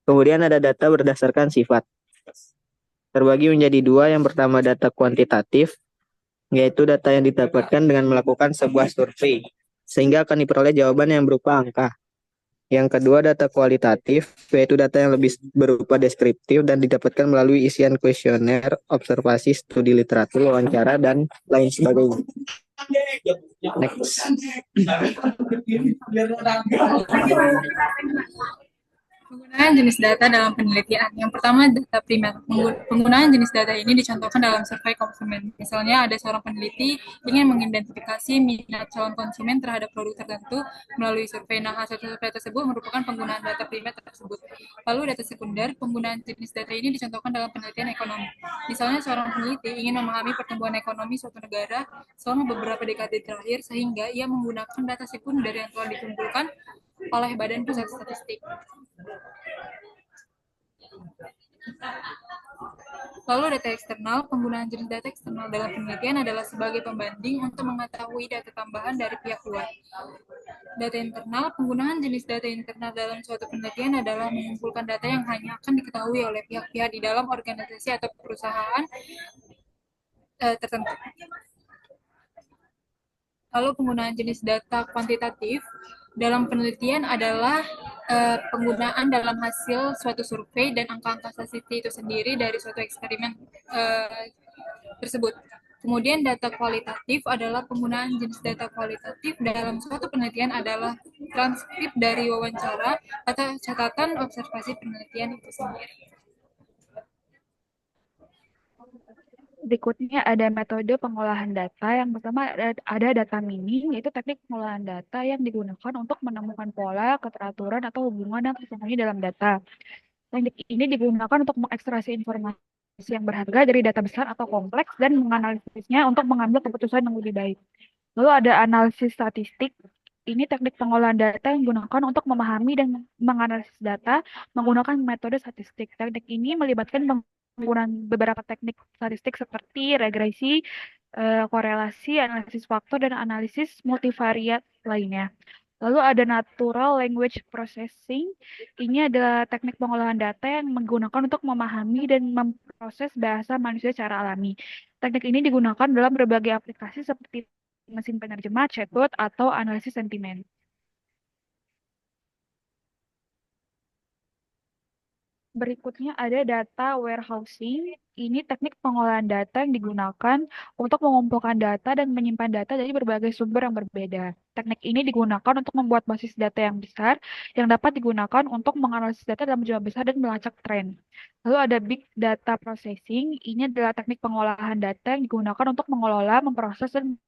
Kemudian ada data berdasarkan sifat. Terbagi menjadi dua. Yang pertama data kuantitatif, yaitu data yang didapatkan dengan melakukan sebuah survei, sehingga akan diperoleh jawaban yang berupa angka. Yang kedua data kualitatif, yaitu data yang lebih berupa deskriptif dan didapatkan melalui isian kuesioner, observasi, studi literatur, wawancara, dan lain sebagainya. Next. Penggunaan jenis data dalam penelitian. Yang pertama, data primer. Penggunaan jenis data ini dicontohkan dalam survei konsumen. Misalnya, ada seorang peneliti ingin mengidentifikasi minat calon konsumen terhadap produk tertentu melalui survei. Nah, hasil survei tersebut merupakan penggunaan data primer tersebut. Lalu, data sekunder. Penggunaan jenis data ini dicontohkan dalam penelitian ekonomi. Misalnya, seorang peneliti ingin memahami pertumbuhan ekonomi suatu negara selama beberapa dekade terakhir, sehingga ia menggunakan data sekunder yang telah dikumpulkan oleh Badan Pusat Statistik. Lalu data eksternal, penggunaan jenis data eksternal dalam penelitian adalah sebagai pembanding untuk mengetahui data tambahan dari pihak luar. Data internal, penggunaan jenis data internal dalam suatu penelitian adalah mengumpulkan data yang hanya akan diketahui oleh pihak-pihak di dalam organisasi atau perusahaan tertentu. Lalu penggunaan jenis data kuantitatif dalam penelitian adalah penggunaan dalam hasil suatu survei dan angka-angka statistik itu sendiri dari suatu eksperimen tersebut. Kemudian data kualitatif adalah penggunaan jenis data kualitatif dalam suatu penelitian adalah transkrip dari wawancara atau catatan observasi penelitian itu sendiri. Berikutnya ada metode pengolahan data. Yang pertama ada data mining, yaitu teknik pengolahan data yang digunakan untuk menemukan pola, keteraturan, atau hubungan yang tersembunyi dalam data. Teknik ini digunakan untuk mengekstraksi informasi yang berharga dari data besar atau kompleks dan menganalisisnya untuk mengambil keputusan yang lebih baik. Lalu ada analisis statistik. Ini teknik pengolahan data yang digunakan untuk memahami dan menganalisis data menggunakan metode statistik. Teknik ini melibatkan penggunaan beberapa teknik statistik seperti regresi, korelasi, analisis faktor, dan analisis multivariat lainnya. Lalu ada natural language processing. Ini adalah teknik pengolahan data yang menggunakan untuk memahami dan memproses bahasa manusia secara alami. Teknik ini digunakan dalam berbagai aplikasi seperti mesin penerjemah, chatbot, atau analisis sentimen. Berikutnya ada data warehousing. Ini teknik pengolahan data yang digunakan untuk mengumpulkan data dan menyimpan data dari berbagai sumber yang berbeda. Teknik ini digunakan untuk membuat basis data yang besar yang dapat digunakan untuk menganalisis data dalam jumlah besar dan melacak tren. Lalu ada big data processing. Ini adalah teknik pengolahan data yang digunakan untuk mengelola, memproses, dan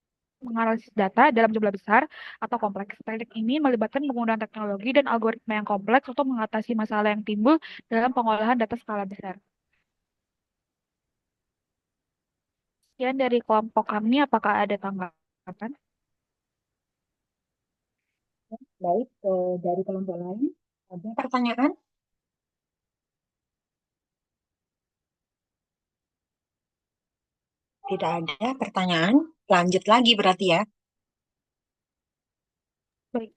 menganalisis data dalam jumlah besar atau kompleks. Teknik ini melibatkan penggunaan teknologi dan algoritma yang kompleks untuk mengatasi masalah yang timbul dalam pengolahan data skala besar. Sekian dari kelompok kami, apakah ada tanggapan? Baik, dari kelompok lain, ada pertanyaan? Tidak ada pertanyaan. Lanjut lagi berarti ya. Baik,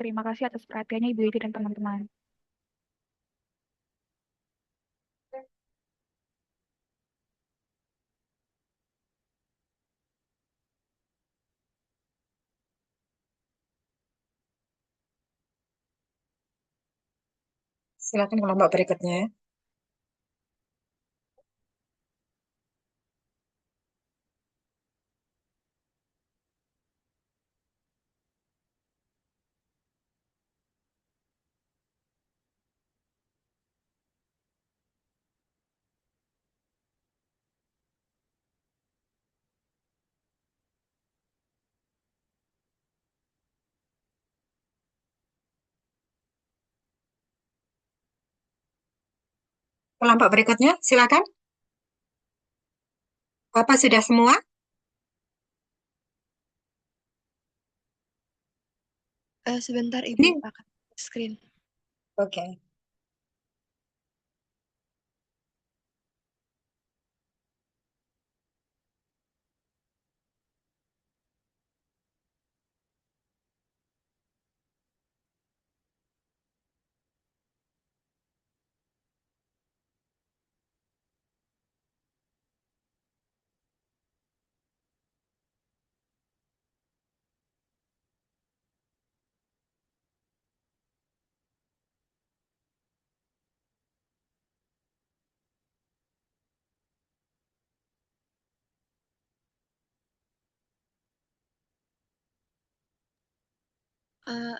terima kasih atas perhatiannya Ibu Yeti dan teman-teman. Silakan kelompok berikutnya. Kelompok berikutnya, silakan. Apa sudah semua? Sebentar Ibu, Ini, akan screen. oke.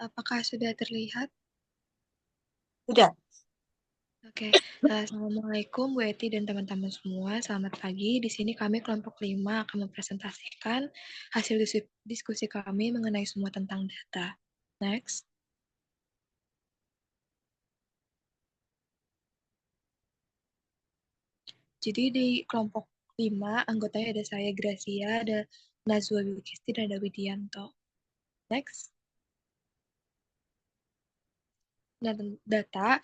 Apakah sudah terlihat? Sudah. Oke, Assalamualaikum Bu Eti dan teman-teman semua. Selamat pagi. Di sini kami kelompok 5 akan mempresentasikan hasil diskusi kami mengenai semua tentang data. Next. Jadi di kelompok 5, anggotanya ada saya Gracia, ada Nazwa Wikisti, dan ada Widianto. Next. Nah, data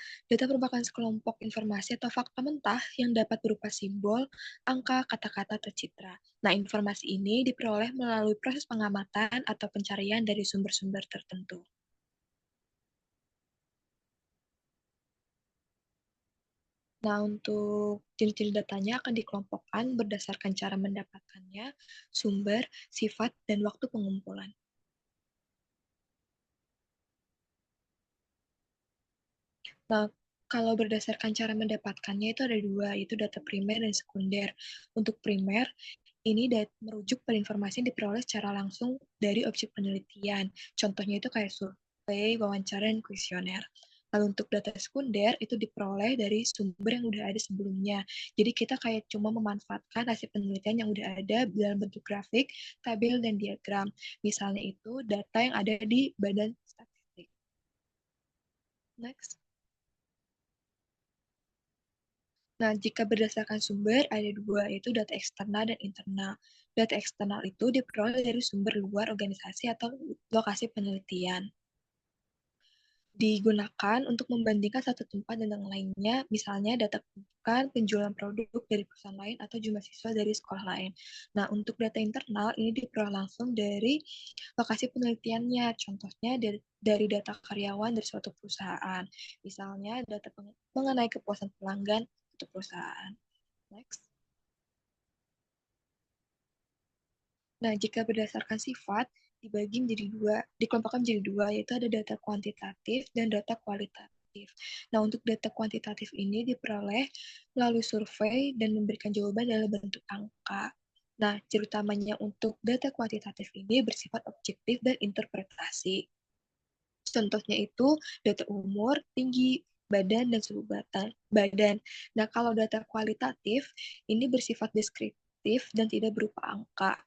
merupakan sekelompok informasi atau fakta mentah yang dapat berupa simbol, angka, kata-kata, atau citra. Nah, informasi ini diperoleh melalui proses pengamatan atau pencarian dari sumber-sumber tertentu. Nah, untuk jenis-jenis datanya akan dikelompokkan berdasarkan cara mendapatkannya, sumber, sifat, dan waktu pengumpulan. Nah, kalau berdasarkan cara mendapatkannya itu ada dua, yaitu data primer dan sekunder. Untuk primer, ini merujuk pada informasi yang diperoleh secara langsung dari objek penelitian. Contohnya itu kayak survei, wawancara, dan kuesioner. Lalu untuk data sekunder itu diperoleh dari sumber yang udah ada sebelumnya. Jadi kita kayak cuma memanfaatkan hasil penelitian yang udah ada dalam bentuk grafik, tabel, dan diagram. Misalnya itu data yang ada di Badan Statistik. Next. Nah, jika berdasarkan sumber, ada dua, yaitu data eksternal dan internal. Data eksternal itu diperoleh dari sumber luar organisasi atau lokasi penelitian. Digunakan untuk membandingkan satu tempat dengan lainnya, misalnya data penjualan produk dari perusahaan lain atau jumlah siswa dari sekolah lain. Nah, untuk data internal, ini diperoleh langsung dari lokasi penelitiannya, contohnya dari data karyawan dari suatu perusahaan. Misalnya, data mengenai kepuasan pelanggan untuk perusahaan. Next. Nah, jika berdasarkan sifat, dikelompokkan menjadi dua, yaitu ada data kuantitatif dan data kualitatif. Nah, untuk data kuantitatif ini diperoleh melalui survei dan memberikan jawaban dalam bentuk angka. Nah, ciri utamanya untuk data kuantitatif ini bersifat objektif dan interpretasi. Contohnya itu data umur, tinggi, badan, dan suhu badan. Nah, kalau data kualitatif, ini bersifat deskriptif dan tidak berupa angka.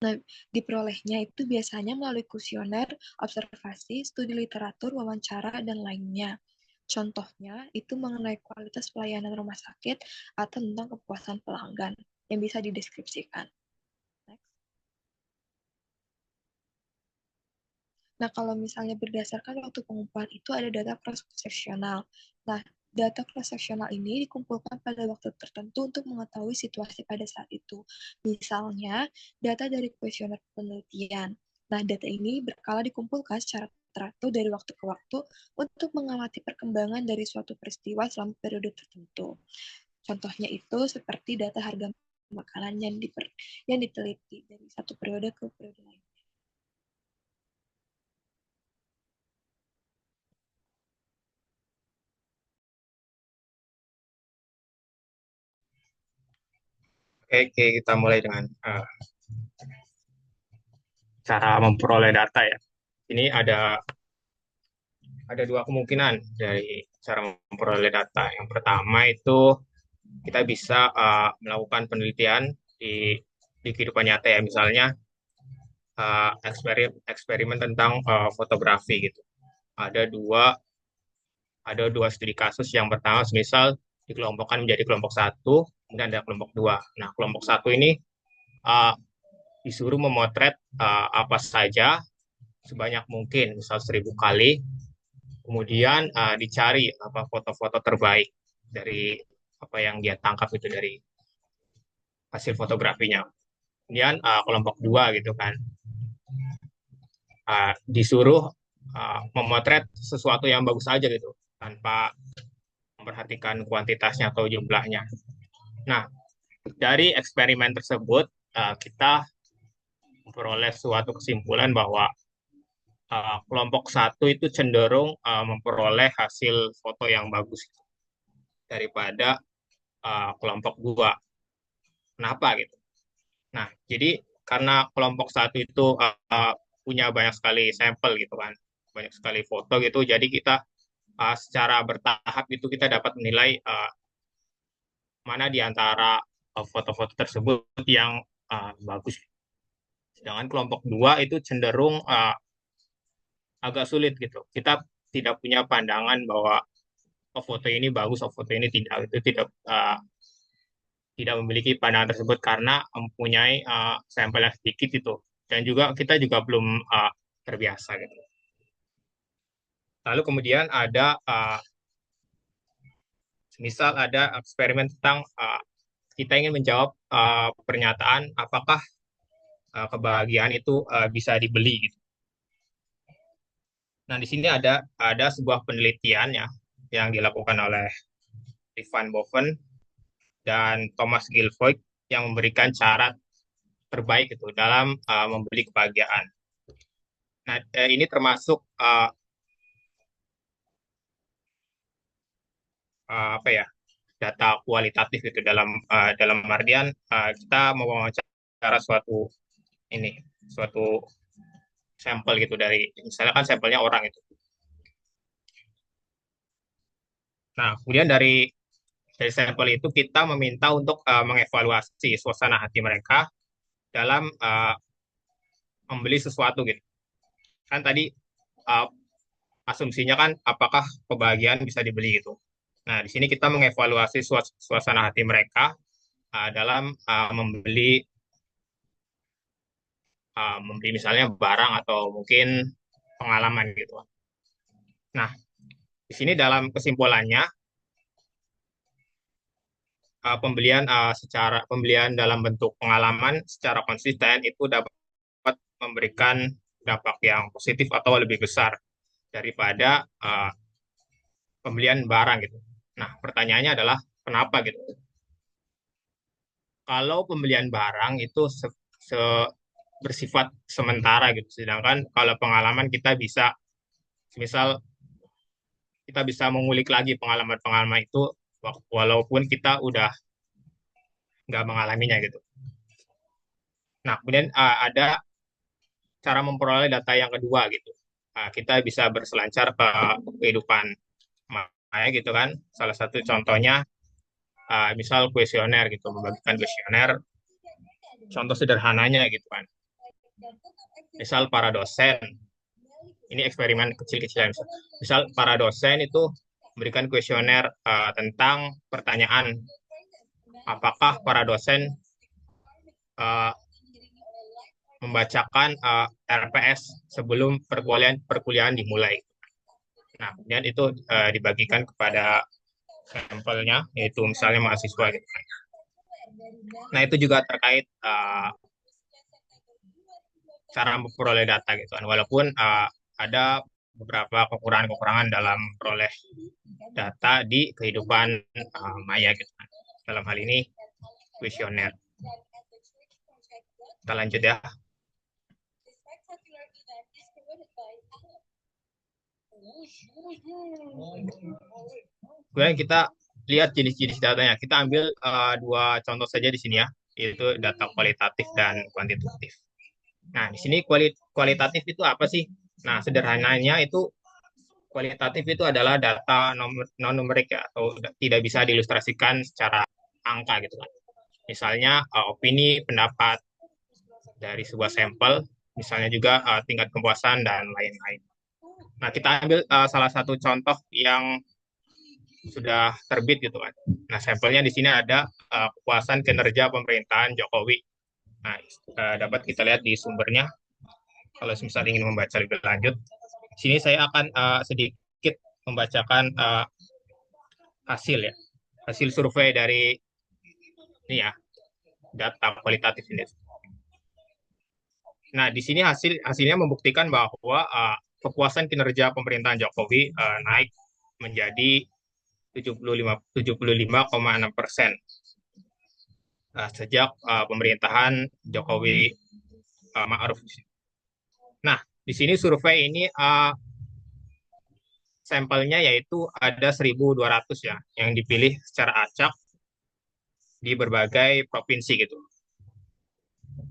Nah, diperolehnya itu biasanya melalui kuesioner, observasi, studi literatur, wawancara, dan lainnya. Contohnya, itu mengenai kualitas pelayanan rumah sakit atau tentang kepuasan pelanggan yang bisa dideskripsikan. Nah, kalau misalnya berdasarkan waktu pengumpulan itu ada data cross-sectional. Nah, data cross-sectional ini dikumpulkan pada waktu tertentu untuk mengetahui situasi pada saat itu. Misalnya, data dari kuesioner penelitian. Nah, data ini berkala dikumpulkan secara teratur dari waktu ke waktu untuk mengamati perkembangan dari suatu peristiwa selama periode tertentu. Contohnya itu seperti data harga makanan yang diteliti dari satu periode ke periode lain. Oke, kita mulai dengan cara memperoleh data ya. Ini ada dua kemungkinan dari cara memperoleh data. Yang pertama itu kita bisa melakukan penelitian di kehidupan nyata ya, misalnya eksperimen tentang fotografi gitu. Ada dua studi kasus. Yang pertama, misal dikelompokkan menjadi kelompok 1, kemudian ada kelompok 2. Nah, kelompok 1 ini disuruh memotret apa saja sebanyak mungkin, misal 1000 kali. Kemudian dicari foto-foto terbaik dari apa yang dia tangkap itu dari hasil fotografinya. Kemudian kelompok 2 gitu kan, disuruh memotret sesuatu yang bagus saja gitu, tanpa memperhatikan kuantitasnya atau jumlahnya. Nah, dari eksperimen tersebut kita memperoleh suatu kesimpulan bahwa kelompok 1 itu cenderung memperoleh hasil foto yang bagus daripada kelompok 2. Kenapa gitu? Nah, jadi karena kelompok 1 itu punya banyak sekali sampel gitu kan, banyak sekali foto gitu, jadi kita secara bertahap itu kita dapat menilai mana di antara foto-foto tersebut yang bagus. Sedangkan kelompok 2 itu cenderung agak sulit gitu. Kita tidak punya pandangan bahwa foto ini bagus, foto ini tidak. Itu tidak memiliki pandangan tersebut karena mempunyai sampel yang sedikit itu. Dan juga kita juga belum terbiasa gitu. Lalu kemudian ada misal ada eksperimen tentang kita ingin menjawab pernyataan apakah kebahagiaan itu bisa dibeli gitu. Nah, di sini ada sebuah penelitian ya yang dilakukan oleh Ivan Boven dan Thomas Guilfoyle yang memberikan cara terbaik itu dalam membeli kebahagiaan. Nah, ini termasuk apa ya? data kualitatif itu dalam artian kita mewawancara suatu sampel gitu dari misalnya kan sampelnya orang itu. Nah, kemudian dari sampel itu kita meminta untuk mengevaluasi suasana hati mereka dalam membeli sesuatu gitu. Kan tadi uh, asumsinya kan apakah kebahagiaan bisa dibeli gitu. Nah, di sini kita mengevaluasi suasana hati mereka dalam membeli misalnya barang atau mungkin pengalaman gitu. Nah, di sini dalam kesimpulannya pembelian dalam bentuk pengalaman secara konsisten itu dapat memberikan dampak yang positif atau lebih besar daripada pembelian barang gitu. Nah, pertanyaannya adalah kenapa gitu? Kalau pembelian barang itu bersifat sementara gitu, sedangkan kalau pengalaman kita bisa, misal kita bisa mengulik lagi pengalaman-pengalaman itu walaupun kita udah nggak mengalaminya gitu. Nah, kemudian ada cara memperoleh data yang kedua gitu. Kita bisa berselancar ke kehidupan maya gitu kan. Salah satu contohnya misal kuesioner gitu, membagikan kuesioner. Contoh sederhananya gitu kan. Misal para dosen, ini eksperimen kecil-kecilan. Misal para dosen itu memberikan kuesioner tentang pertanyaan apakah para dosen membacakan RPS sebelum perkuliahan dimulai. Nah, kemudian itu dibagikan kepada sampelnya, yaitu misalnya mahasiswa gitu. Nah, itu juga terkait cara memperoleh data gitu kan. Walaupun ada beberapa kekurangan-kekurangan dalam memperoleh data di kehidupan maya gitu kan. Dalam hal ini kuesioner. Kita lanjut ya. Kemudian kita lihat jenis-jenis datanya. Kita ambil dua contoh saja di sini ya, yaitu data kualitatif dan kuantitatif. Nah, di sini kualitatif itu apa sih? Nah, sederhananya itu kualitatif itu adalah data non-numerik ya, atau tidak bisa diilustrasikan secara angka gitu kan. Misalnya opini, pendapat dari sebuah sampel, misalnya juga tingkat kepuasan dan lain-lain. Nah, kita ambil salah satu contoh yang sudah terbit gitu kan. Nah, sampelnya di sini ada kepuasan kinerja pemerintahan Jokowi. Nah, dapat kita lihat di sumbernya. Kalau misalnya ingin membaca lebih lanjut, sini saya akan sedikit membacakan hasil ya, hasil survei dari ini ya, data kualitatif ini. Nah, di sini hasilnya membuktikan bahwa kepuasan kinerja pemerintahan Jokowi naik menjadi 75,6% sejak pemerintahan Jokowi Ma'ruf. Nah, di sini survei ini sampelnya yaitu ada 1.200 ya yang dipilih secara acak di berbagai provinsi gitu.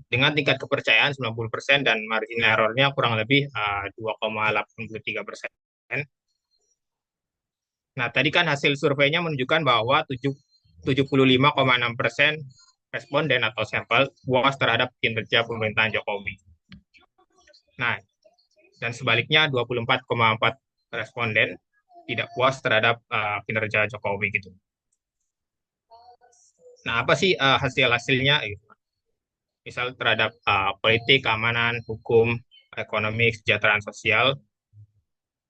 Dengan tingkat kepercayaan 90% dan margin error-nya kurang lebih 2,83%. Nah, tadi kan hasil surveinya menunjukkan bahwa 75,6% responden atau sampel puas terhadap kinerja pemerintahan Jokowi. Nah, dan sebaliknya 24,4 responden tidak puas terhadap kinerja Jokowi gitu. Nah, apa sih hasil-hasilnya? Misal terhadap politik, keamanan, hukum, ekonomi, kesejahteraan sosial.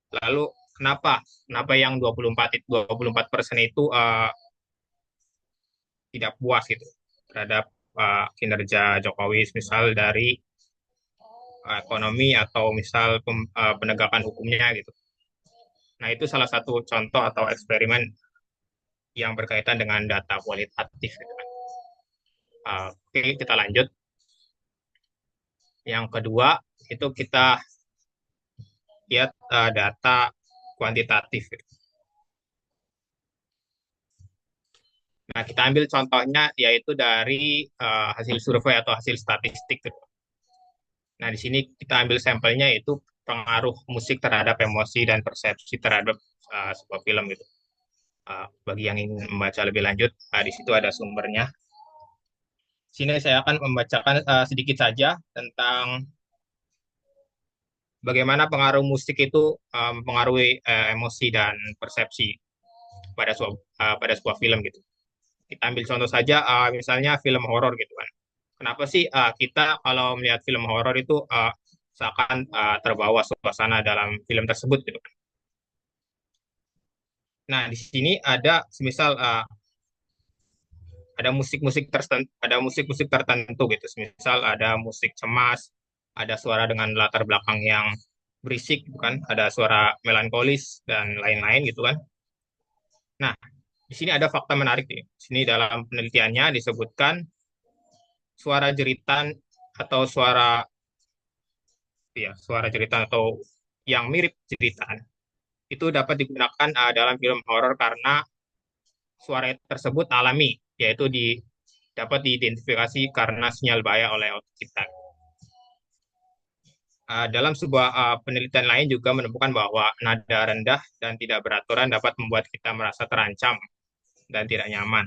Lalu kenapa yang 24% itu tidak puas gitu terhadap kinerja Jokowi, misal dari ekonomi atau misal penegakan hukumnya gitu. Nah, itu salah satu contoh atau eksperimen yang berkaitan dengan data kualitatif gitu kan. Oke, kita lanjut. Yang kedua itu kita lihat data kuantitatif. Nah, kita ambil contohnya yaitu dari hasil survei atau hasil statistik. Nah, di sini kita ambil sampelnya yaitu pengaruh musik terhadap emosi dan persepsi terhadap sebuah film gitu. Bagi yang ingin membaca lebih lanjut, di situ ada sumbernya. Sini saya akan membacakan sedikit saja tentang bagaimana pengaruh musik itu mempengaruhi emosi dan persepsi pada sebuah film gitu. Kita ambil contoh saja, misalnya film horor gitu kan. Kenapa sih kita kalau melihat film horor itu seakan terbawa suasana dalam film tersebut gitu kan. Nah, di sini ada semisal ada musik-musik tertentu gitu. Misal ada musik cemas, ada suara dengan latar belakang yang berisik, bukan? Ada suara melankolis dan lain-lain gitu kan. Nah, di sini ada fakta menarik nih. Di sini dalam penelitiannya disebutkan suara jeritan atau suara jeritan atau yang mirip jeritan itu dapat digunakan dalam film horor karena suara tersebut alami, yaitu dapat diidentifikasi karena sinyal bahaya oleh otak kita. Dalam sebuah penelitian lain juga menemukan bahwa nada rendah dan tidak beraturan dapat membuat kita merasa terancam dan tidak nyaman.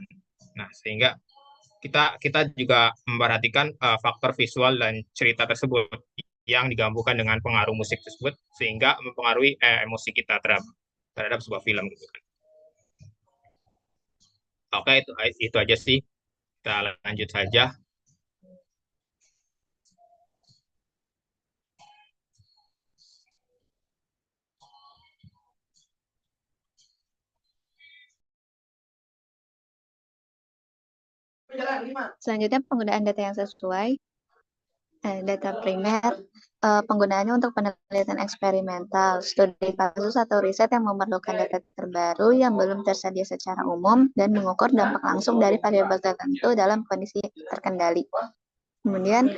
Nah, sehingga kita juga memperhatikan faktor visual dan cerita tersebut yang digabungkan dengan pengaruh musik tersebut sehingga mempengaruhi emosi kita terhadap sebuah film gitu kan. Oke, itu aja sih. Kita lanjut saja. Selanjutnya penggunaan data yang sesuai. Data primer, penggunaannya untuk penelitian eksperimental, studi kasus atau riset yang memerlukan data terbaru yang belum tersedia secara umum dan mengukur dampak langsung dari variabel tertentu dalam kondisi terkendali. Kemudian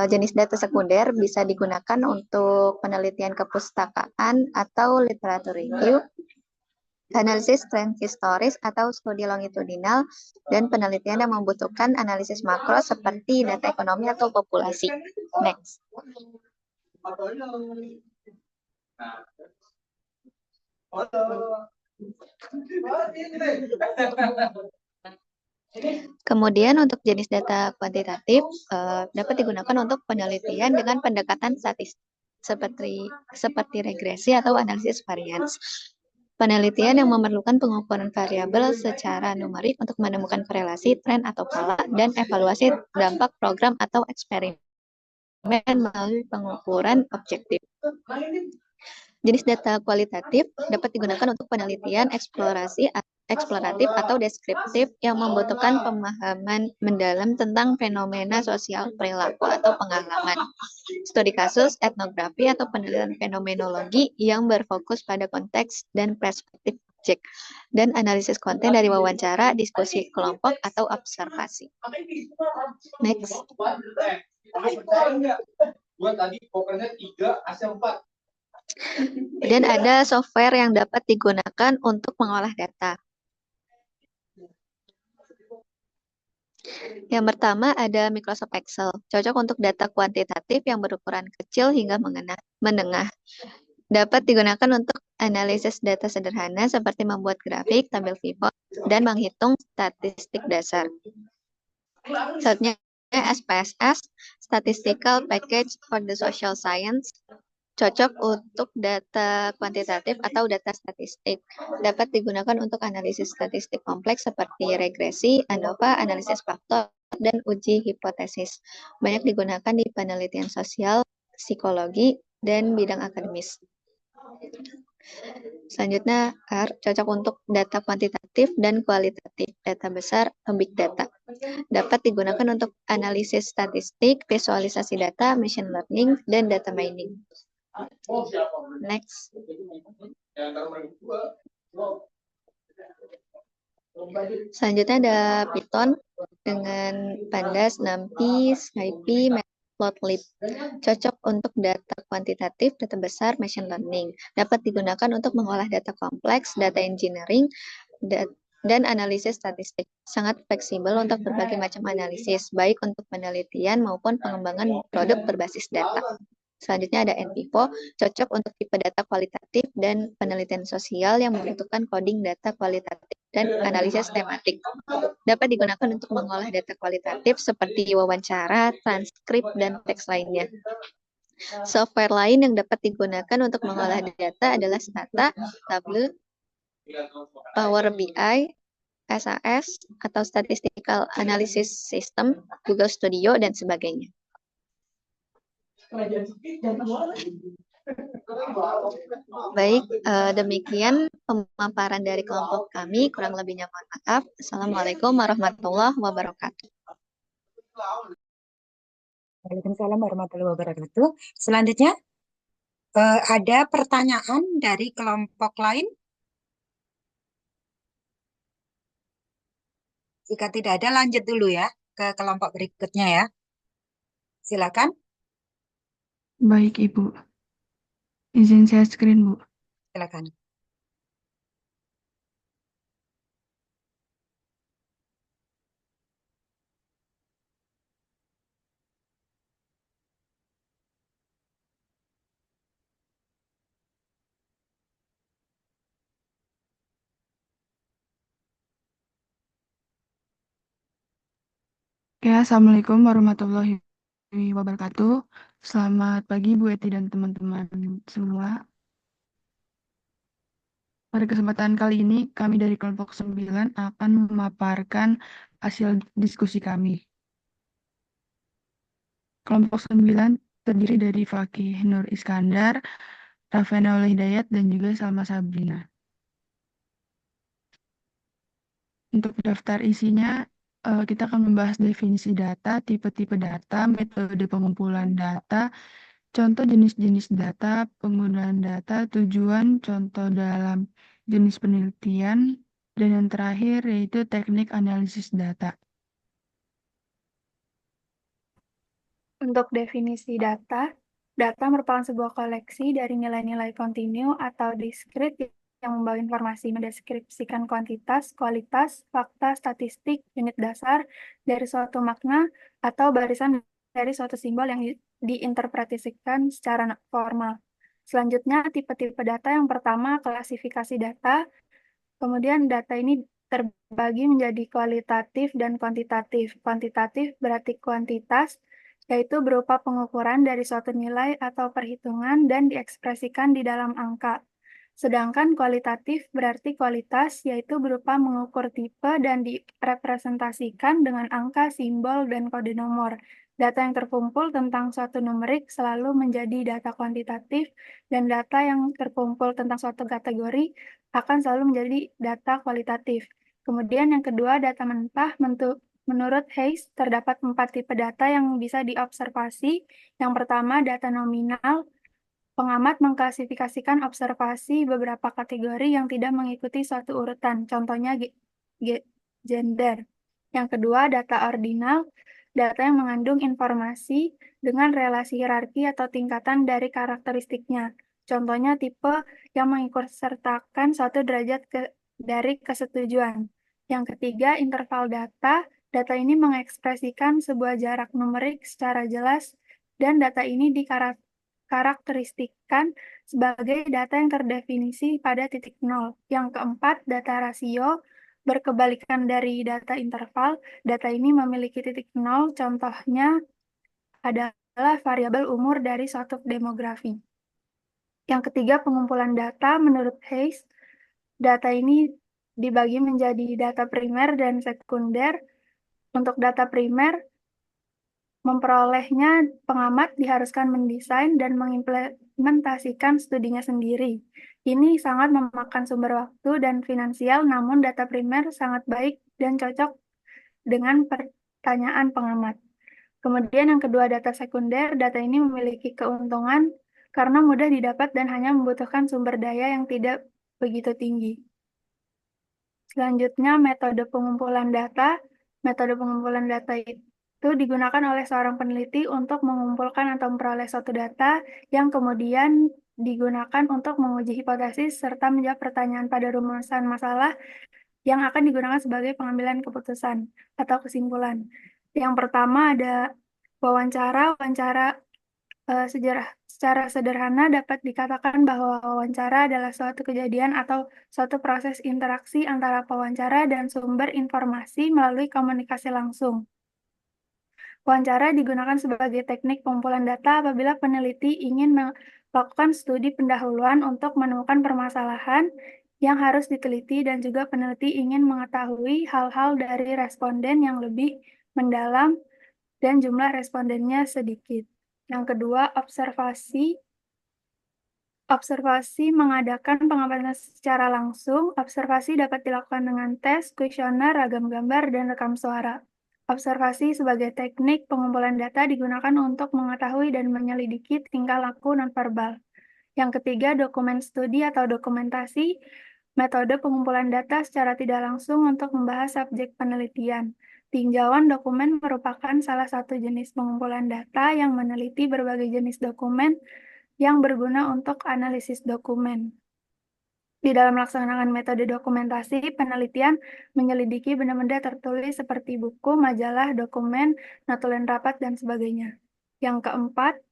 jenis data sekunder bisa digunakan untuk penelitian kepustakaan atau literatur review, analisis tren historis atau studi longitudinal, dan penelitian yang membutuhkan analisis makro seperti data ekonomi atau populasi. Next. Kemudian untuk jenis data kuantitatif dapat digunakan untuk penelitian dengan pendekatan statistik seperti regresi atau analisis varians. Penelitian yang memerlukan pengukuran variabel secara numerik untuk menemukan korelasi, tren atau pola, dan evaluasi dampak program atau eksperimen melalui pengukuran objektif. Jenis data kualitatif dapat digunakan untuk penelitian eksploratif atau deskriptif yang membutuhkan pemahaman mendalam tentang fenomena sosial, perilaku, atau pengalaman. Studi kasus, etnografi, atau penelitian fenomenologi yang berfokus pada konteks dan perspektif objek, dan analisis konten dari wawancara, diskusi kelompok, atau observasi. Next. Dan ada software yang dapat digunakan untuk mengolah data. Yang pertama ada Microsoft Excel, cocok untuk data kuantitatif yang berukuran kecil hingga menengah. Dapat digunakan untuk analisis data sederhana seperti membuat grafik, tabel pivot, dan menghitung statistik dasar. Selanjutnya SPSS, Statistical Package for the Social Science, cocok untuk data kuantitatif atau data statistik. Dapat digunakan untuk analisis statistik kompleks seperti regresi, ANOVA, analisis faktor, dan uji hipotesis. Banyak digunakan di penelitian sosial, psikologi, dan bidang akademis. Selanjutnya, cocok untuk data kuantitatif dan kualitatif, data besar atau big data. Dapat digunakan untuk analisis statistik, visualisasi data, machine learning, dan data mining. Next. Selanjutnya ada Python dengan Pandas, NumPy, SciPy, Matplotlib. Cocok untuk data kuantitatif, data besar, machine learning. Dapat digunakan untuk mengolah data kompleks, data engineering, dan analisis statistik. Sangat fleksibel untuk berbagai macam analisis, baik untuk penelitian maupun pengembangan produk berbasis data. Selanjutnya ada NVivo, cocok untuk tipe data kualitatif dan penelitian sosial yang membutuhkan coding data kualitatif dan analisis tematik. Dapat digunakan untuk mengolah data kualitatif seperti wawancara, transkrip, dan teks lainnya. Software lain yang dapat digunakan untuk mengolah data adalah Stata, Tableau, Power BI, SAS, atau Statistical Analysis System, Google Studio, dan sebagainya. Baik, demikian pemaparan dari kelompok kami. Kurang lebihnya mohon maaf. Assalamualaikum warahmatullahi wabarakatuh. Waalaikumsalam warahmatullahi wabarakatuh. Selanjutnya, ada pertanyaan dari kelompok lain? Jika tidak ada, lanjut dulu ya ke kelompok berikutnya ya. Silakan. Baik, Ibu. Izin share screen, Bu. Silakan. Oke, Assalamualaikum warahmatullahi wabarakatuh. Selamat pagi, Bu Eti dan teman-teman semua. Pada kesempatan kali ini, kami dari kelompok 9 akan memaparkan hasil diskusi kami. Kelompok 9 terdiri dari Fakih Nur Iskandar, Rafenol Hidayat, dan juga Salma Sabrina. Untuk daftar isinya, kita akan membahas definisi data, tipe-tipe data, metode pengumpulan data, contoh jenis-jenis data, penggunaan data, tujuan, contoh dalam jenis penelitian, dan yang terakhir yaitu teknik analisis data. Untuk definisi data, data merupakan sebuah koleksi dari nilai-nilai kontinu atau diskrit yang membawa informasi mendeskripsikan kuantitas, kualitas, fakta, statistik, unit dasar dari suatu makna atau barisan dari suatu simbol yang diinterpretasikan secara formal. Selanjutnya, tipe-tipe data yang pertama, klasifikasi data. Kemudian data ini terbagi menjadi kualitatif dan kuantitatif. Kuantitatif berarti kuantitas, yaitu berupa pengukuran dari suatu nilai atau perhitungan dan diekspresikan di dalam angka. Sedangkan kualitatif berarti kualitas, yaitu berupa mengukur tipe dan direpresentasikan dengan angka, simbol, dan kode nomor. Data yang terkumpul tentang suatu numerik selalu menjadi data kuantitatif, dan data yang terkumpul tentang suatu kategori akan selalu menjadi data kualitatif. Kemudian yang kedua, data mentah. Menurut Hayes, terdapat 4 tipe data yang bisa diobservasi. Yang pertama, data nominal. Pengamat mengklasifikasikan observasi beberapa kategori yang tidak mengikuti suatu urutan, contohnya gender. Yang kedua, data ordinal, data yang mengandung informasi dengan relasi hierarki atau tingkatan dari karakteristiknya. Contohnya tipe yang mengikutsertakan suatu derajat dari kesetujuan. Yang ketiga, interval data. Data ini mengekspresikan sebuah jarak numerik secara jelas, dan data ini dikarakteristikan sebagai data yang terdefinisi pada titik nol. Yang keempat, data rasio. Berkebalikan dari data interval, data ini memiliki titik nol, contohnya adalah variabel umur dari suatu demografi. Yang ketiga, pengumpulan data. Menurut Hayes, data ini dibagi menjadi data primer dan sekunder. Untuk data primer, memperolehnya pengamat diharuskan mendesain dan mengimplementasikan studinya sendiri. Ini sangat memakan sumber waktu dan finansial, namun data primer sangat baik dan cocok dengan pertanyaan pengamat. Kemudian yang kedua, data sekunder. Data ini memiliki keuntungan karena mudah didapat dan hanya membutuhkan sumber daya yang tidak begitu tinggi. Selanjutnya, metode pengumpulan data. Metode pengumpulan data itu digunakan oleh seorang peneliti untuk mengumpulkan atau memperoleh suatu data yang kemudian digunakan untuk menguji hipotesis serta menjawab pertanyaan pada rumusan masalah yang akan digunakan sebagai pengambilan keputusan atau kesimpulan. Yang pertama ada wawancara. Wawancara secara sederhana dapat dikatakan bahwa wawancara adalah suatu kejadian atau suatu proses interaksi antara pewawancara dan sumber informasi melalui komunikasi langsung. Wawancara digunakan sebagai teknik pengumpulan data apabila peneliti ingin melakukan studi pendahuluan untuk menemukan permasalahan yang harus diteliti dan juga peneliti ingin mengetahui hal-hal dari responden yang lebih mendalam dan jumlah respondennya sedikit. Yang kedua, observasi. Observasi mengadakan pengamatan secara langsung. Observasi dapat dilakukan dengan tes, kuesioner, ragam gambar, dan rekam suara. Observasi sebagai teknik pengumpulan data digunakan untuk mengetahui dan menyelidiki tingkah laku nonverbal. Yang ketiga, dokumen studi atau dokumentasi, metode pengumpulan data secara tidak langsung untuk membahas subjek penelitian. Tinjauan dokumen merupakan salah satu jenis pengumpulan data yang meneliti berbagai jenis dokumen yang berguna untuk analisis dokumen. Di dalam melaksanakan metode dokumentasi, penelitian menyelidiki benda-benda tertulis seperti buku, majalah, dokumen, notulen rapat, dan sebagainya. Yang keempat,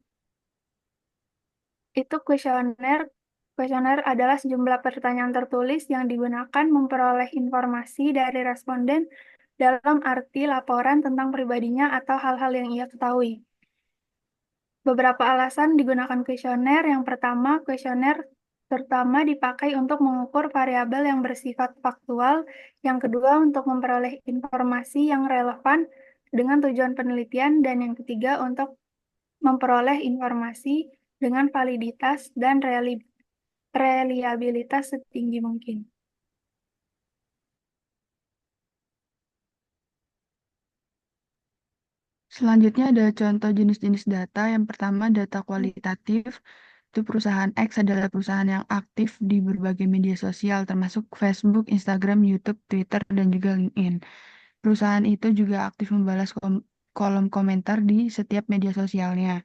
itu kuesioner. Kuesioner adalah sejumlah pertanyaan tertulis yang digunakan memperoleh informasi dari responden dalam arti laporan tentang pribadinya atau hal-hal yang ia ketahui. Beberapa alasan digunakan kuesioner. Yang pertama, kuesioner terutama dipakai untuk mengukur variabel yang bersifat faktual. Yang kedua, untuk memperoleh informasi yang relevan dengan tujuan penelitian. Dan yang ketiga, untuk memperoleh informasi dengan validitas dan reliabilitas setinggi mungkin. Selanjutnya ada contoh jenis-jenis data. Yang pertama, data kualitatif. Itu perusahaan X adalah perusahaan yang aktif di berbagai media sosial, termasuk Facebook, Instagram, YouTube, Twitter, dan juga LinkedIn. Perusahaan itu juga aktif membalas kolom komentar di setiap media sosialnya.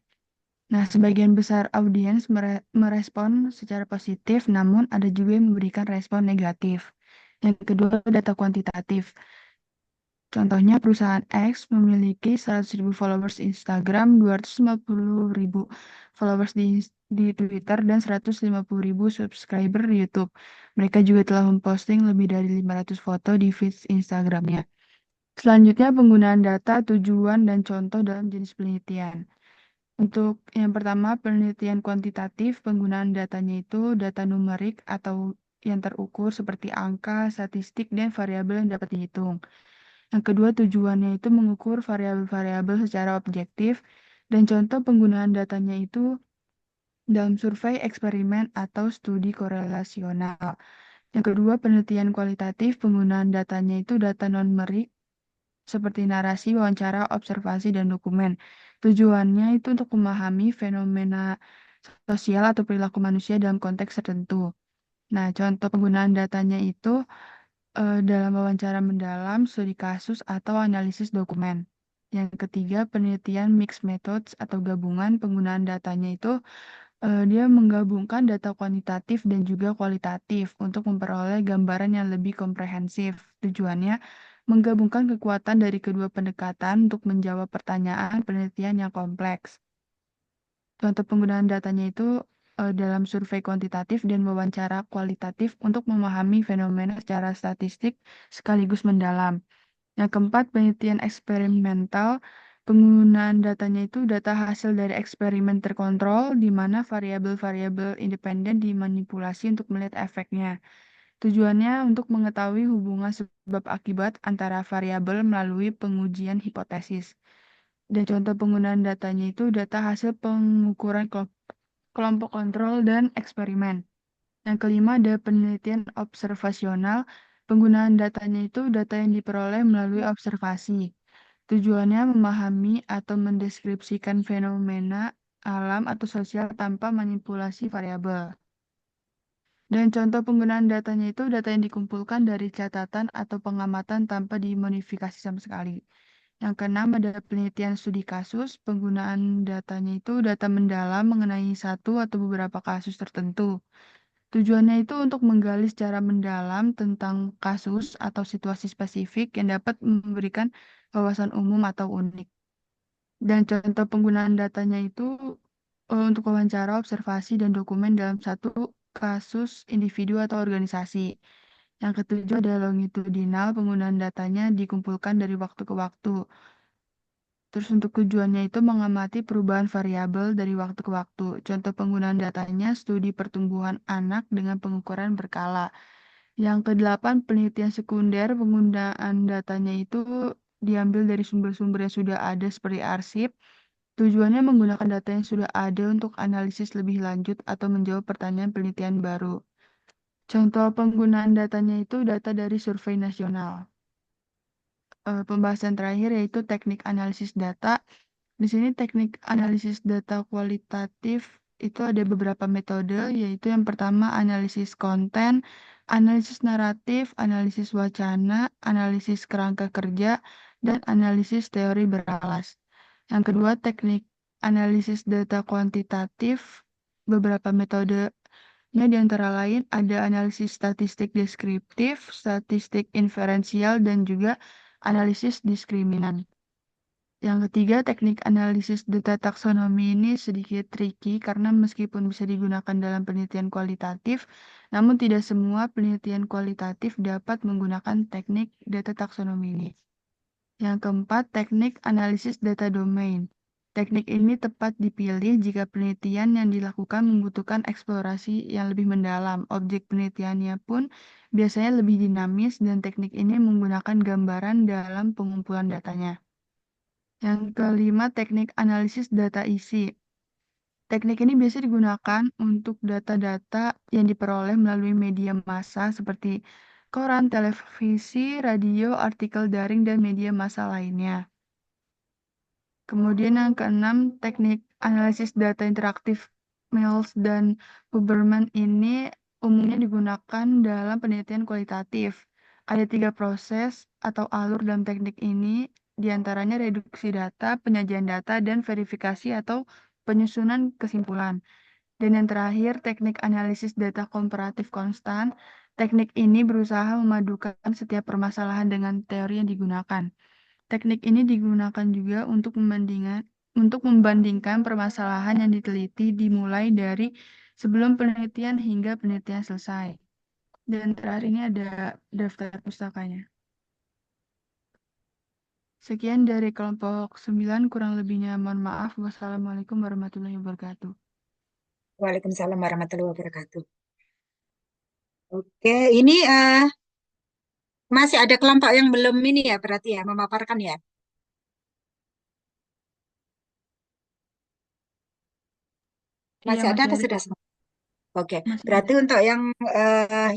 Nah, sebagian besar audiens merespon secara positif, namun ada juga yang memberikan respon negatif. Yang kedua, data kuantitatif. Contohnya, perusahaan X memiliki 100.000 followers Instagram, 250.000 followers di Twitter, dan 150.000 subscriber di YouTube. Mereka juga telah memposting lebih dari 500 foto di feed Instagramnya. Selanjutnya, penggunaan data, tujuan, dan contoh dalam jenis penelitian. Untuk yang pertama, penelitian kuantitatif, penggunaan datanya itu data numerik atau yang terukur seperti angka, statistik, dan variabel yang dapat dihitung. Yang kedua, tujuannya itu mengukur variabel-variabel secara objektif, dan contoh penggunaan datanya itu dalam survei, eksperimen, atau studi korelasional. Yang kedua, penelitian kualitatif, penggunaan datanya itu data non-numerik seperti narasi, wawancara, observasi, dan dokumen. Tujuannya itu untuk memahami fenomena sosial atau perilaku manusia dalam konteks tertentu. Nah, contoh penggunaan datanya itu dalam wawancara mendalam, studi kasus, atau analisis dokumen. Yang ketiga, penelitian mixed methods atau gabungan. Penggunaan datanya itu dia menggabungkan data kuantitatif dan juga kualitatif untuk memperoleh gambaran yang lebih komprehensif. Tujuannya menggabungkan kekuatan dari kedua pendekatan untuk menjawab pertanyaan penelitian yang kompleks. Contoh penggunaan datanya itu dalam survei kuantitatif dan wawancara kualitatif untuk memahami fenomena secara statistik sekaligus mendalam. Yang keempat, penelitian eksperimental. Penggunaan datanya itu data hasil dari eksperimen terkontrol, di mana variabel-variabel independen dimanipulasi untuk melihat efeknya. Tujuannya untuk mengetahui hubungan sebab akibat antara variabel melalui pengujian hipotesis. Dan contoh penggunaan datanya itu data hasil pengukuran kelompok kontrol dan eksperimen. Yang kelima ada penelitian observasional. Penggunaan datanya itu data yang diperoleh melalui observasi. Tujuannya memahami atau mendeskripsikan fenomena alam atau sosial tanpa manipulasi variabel. Dan contoh penggunaan datanya itu data yang dikumpulkan dari catatan atau pengamatan tanpa dimodifikasi sama sekali. Yang keenam ada penelitian studi kasus. Penggunaan datanya itu data mendalam mengenai satu atau beberapa kasus tertentu. Tujuannya itu untuk menggali secara mendalam tentang kasus atau situasi spesifik yang dapat memberikan wawasan umum atau unik. Dan contoh penggunaan datanya itu untuk wawancara, observasi, dan dokumen dalam satu kasus individu atau organisasi. Yang ketujuh adalah longitudinal, penggunaan datanya dikumpulkan dari waktu ke waktu. Terus untuk tujuannya itu mengamati perubahan variabel dari waktu ke waktu. Contoh penggunaan datanya studi pertumbuhan anak dengan pengukuran berkala. Yang kedelapan, penelitian sekunder, penggunaan datanya itu diambil dari sumber-sumber yang sudah ada seperti arsip. Tujuannya menggunakan data yang sudah ada untuk analisis lebih lanjut atau menjawab pertanyaan penelitian baru. Contoh penggunaan datanya itu data dari survei nasional. Pembahasan terakhir yaitu teknik analisis data. Di sini teknik analisis data kualitatif itu ada beberapa metode, yaitu yang pertama analisis konten, analisis naratif, analisis wacana, analisis kerangka kerja, dan analisis teori beralas. Yang kedua, teknik analisis data kuantitatif, beberapa metodenya di antara lain ada analisis statistik deskriptif, statistik inferensial, dan juga analisis diskriminan. Yang ketiga, teknik analisis data taksonomi ini sedikit tricky karena meskipun bisa digunakan dalam penelitian kualitatif, namun tidak semua penelitian kualitatif dapat menggunakan teknik data taksonomi ini. Yang keempat, teknik analisis data domain. Teknik ini tepat dipilih jika penelitian yang dilakukan membutuhkan eksplorasi yang lebih mendalam. Objek penelitiannya pun biasanya lebih dinamis dan teknik ini menggunakan gambaran dalam pengumpulan datanya. Yang kelima, teknik analisis data isi. Teknik ini biasa digunakan untuk data-data yang diperoleh melalui media massa seperti koran, televisi, radio, artikel daring, dan media massa lainnya. Kemudian yang keenam, teknik analisis data interaktif Mills dan Huberman ini umumnya digunakan dalam penelitian kualitatif. Ada 3 proses atau alur dalam teknik ini, diantaranya reduksi data, penyajian data, dan verifikasi atau penyusunan kesimpulan. Dan yang terakhir, teknik analisis data komparatif konstan. Teknik ini berusaha memadukan setiap permasalahan dengan teori yang digunakan. Teknik ini digunakan juga untuk membandingkan permasalahan yang diteliti dimulai dari sebelum penelitian hingga penelitian selesai. Dan terakhir ini ada daftar pustakanya. Sekian dari kelompok 9, kurang lebihnya mohon maaf. Wassalamualaikum warahmatullahi wabarakatuh. Waalaikumsalam warahmatullahi wabarakatuh. Oke, ini masih ada kelompok yang belum ini ya, berarti ya, memaparkan ya. Iya, Masih ada masih atau ada. sudah semua? Oke, Masih berarti ada. untuk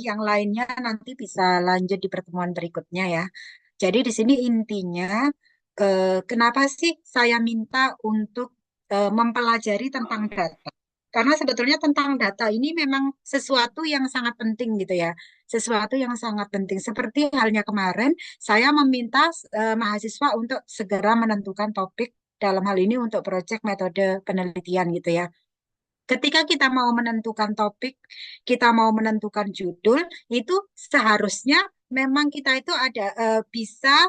yang lainnya nanti bisa lanjut di pertemuan berikutnya ya. Jadi di sini intinya kenapa sih saya minta untuk mempelajari tentang data? Karena sebetulnya tentang data ini memang sesuatu yang sangat penting gitu ya. Sesuatu yang sangat penting. Seperti halnya kemarin saya meminta mahasiswa untuk segera menentukan topik dalam hal ini untuk proyek metode penelitian gitu ya. Ketika kita mau menentukan topik, kita mau menentukan judul, itu seharusnya memang kita itu ada bisa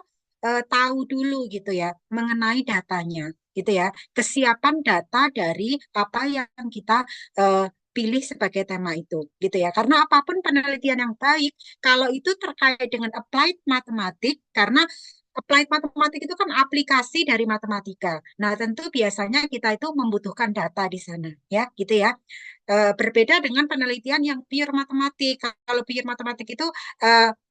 tahu dulu gitu ya mengenai datanya, gitu ya. Kesiapan data dari apa yang kita eh, pilih sebagai tema itu, gitu ya. Karena apapun penelitian yang baik, kalau itu terkait dengan applied matematik, karena applied matematik itu kan aplikasi dari matematika. Nah, tentu biasanya kita itu membutuhkan data di sana, ya, gitu ya. Berbeda dengan penelitian yang pure matematik. Kalau pure matematik itu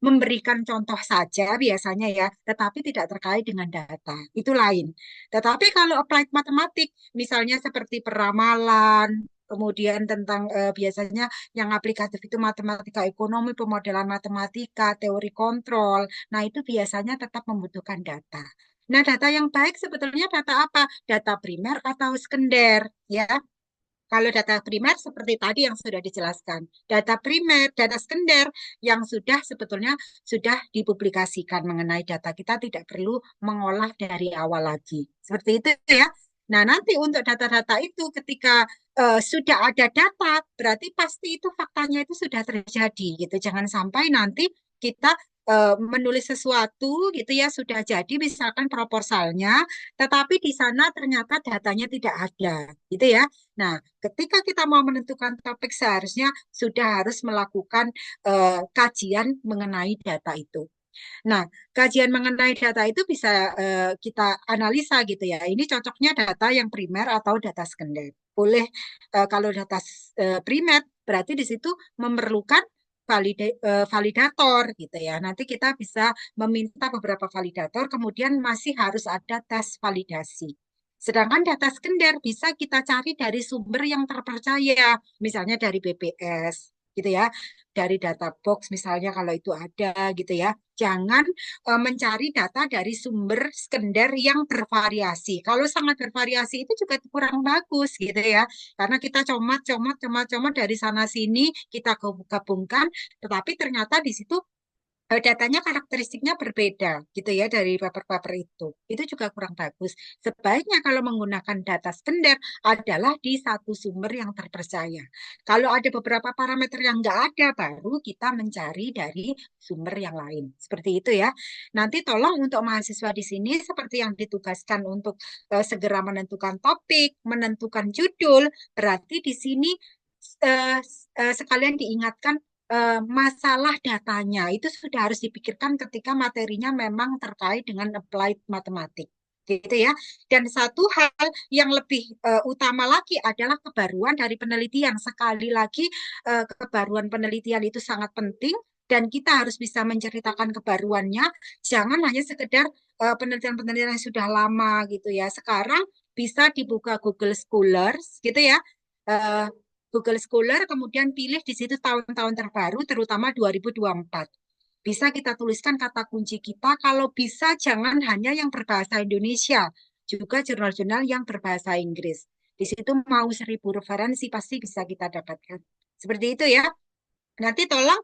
memberikan contoh saja biasanya ya, tetapi tidak terkait dengan data. Itu lain. Tetapi kalau applied matematik, misalnya seperti peramalan, kemudian tentang biasanya yang aplikatif itu matematika ekonomi, pemodelan matematika, teori kontrol. Nah, itu biasanya tetap membutuhkan data. Nah, data yang baik sebetulnya data apa? Data primer atau sekunder, ya. Kalau data primer seperti tadi yang sudah dijelaskan, data primer, data sekunder yang sudah sebetulnya sudah dipublikasikan mengenai data, kita tidak perlu mengolah dari awal lagi. Seperti itu ya. Nah, nanti untuk data-data itu ketika sudah ada data, berarti pasti itu faktanya itu sudah terjadi gitu. Jangan sampai nanti kita menulis sesuatu gitu ya sudah jadi misalkan proposalnya, tetapi di sana ternyata datanya tidak ada gitu ya. Nah, ketika kita mau menentukan topik seharusnya sudah harus melakukan kajian mengenai data itu. Nah, kajian mengenai data itu bisa kita analisa gitu ya. Ini cocoknya data yang primer atau data sekunder. Boleh kalau data primer berarti di situ memerlukan validator gitu ya. Nanti kita bisa meminta beberapa validator, kemudian masih harus ada tes validasi. Sedangkan data sekunder bisa kita cari dari sumber yang terpercaya, misalnya dari BPS gitu ya, dari data box misalnya kalau itu ada gitu ya. Jangan mencari data dari sumber sekunder yang bervariasi. Kalau sangat bervariasi itu juga kurang bagus gitu ya. Karena kita comot dari sana sini, kita gabungkan, tetapi ternyata di situ datanya karakteristiknya berbeda gitu ya dari paper-paper itu. Itu juga kurang bagus. Sebaiknya kalau menggunakan data sekunder adalah di satu sumber yang terpercaya. Kalau ada beberapa parameter yang nggak ada, baru kita mencari dari sumber yang lain. Seperti itu ya. Nanti tolong untuk mahasiswa di sini seperti yang ditugaskan untuk segera menentukan topik, menentukan judul, berarti di sini sekalian diingatkan masalah datanya itu sudah harus dipikirkan ketika materinya memang terkait dengan applied matematik gitu ya. Dan satu hal yang lebih utama lagi adalah kebaruan dari penelitian. Sekali lagi kebaruan penelitian itu sangat penting dan kita harus bisa menceritakan kebaruannya. Jangan hanya sekedar penelitian-penelitian yang sudah lama gitu ya. Sekarang bisa dibuka Google Scholars gitu ya. Google Scholar, kemudian pilih di situ tahun-tahun terbaru, terutama 2024. Bisa kita tuliskan kata kunci kita, kalau bisa jangan hanya yang berbahasa Indonesia, juga jurnal-jurnal yang berbahasa Inggris. Di situ mau 1000 referensi pasti bisa kita dapatkan. Seperti itu ya. Nanti tolong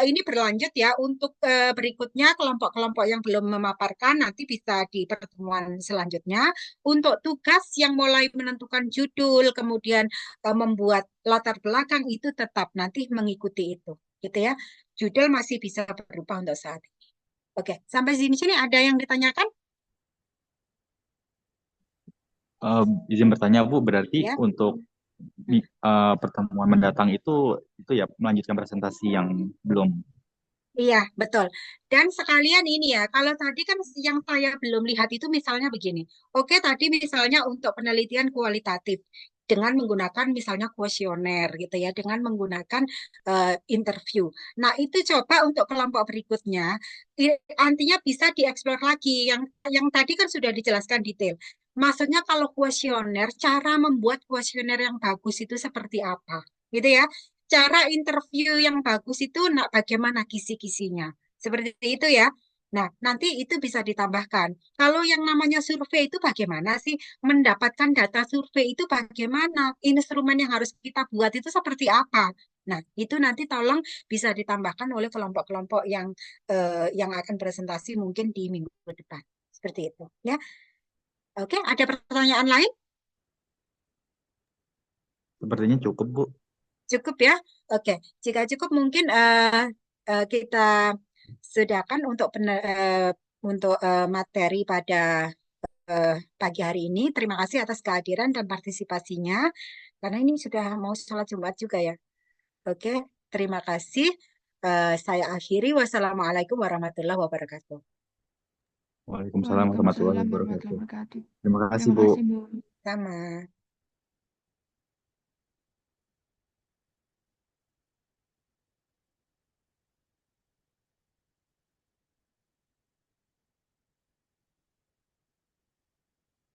ini berlanjut ya untuk berikutnya kelompok-kelompok yang belum memaparkan nanti bisa di pertemuan selanjutnya. Untuk tugas yang mulai menentukan judul kemudian membuat latar belakang itu tetap nanti mengikuti itu, gitu ya. Judul masih bisa berubah untuk saat ini. Oke, sampai sini ada yang ditanyakan? Izin bertanya Bu, berarti Ya. untuk pertemuan mendatang itu ya melanjutkan presentasi yang belum. Iya, betul. Dan sekalian ini ya, kalau tadi kan yang saya belum lihat itu misalnya begini. Oke, tadi misalnya untuk penelitian kualitatif dengan menggunakan misalnya kuesioner gitu ya, dengan menggunakan interview. Nah, itu coba untuk kelompok berikutnya, artinya bisa dieksplor lagi. Yang tadi kan sudah dijelaskan detail. Maksudnya kalau kuesioner, cara membuat kuesioner yang bagus itu seperti apa? Gitu ya. Cara interview yang bagus itu bagaimana kisi-kisinya. Seperti itu ya. Nah, nanti itu bisa ditambahkan. Kalau yang namanya survei itu bagaimana sih? Mendapatkan data survei itu bagaimana? Instrumen yang harus kita buat itu seperti apa? Nah, itu nanti tolong bisa ditambahkan oleh kelompok-kelompok yang akan presentasi mungkin di minggu depan. Seperti itu ya. Oke, ada pertanyaan lain? Sepertinya cukup Bu. Cukup ya? Oke, jika cukup mungkin kita sudahkan untuk materi pada pagi hari ini. Terima kasih atas kehadiran dan partisipasinya, karena ini sudah mau sholat Jumat juga ya. Oke, terima kasih. Saya akhiri. Wassalamualaikum warahmatullahi wabarakatuh. Waalaikumsalam warahmatullahi wabarakatuh. Terima kasih Terima Bu. kasih Bu. Sama.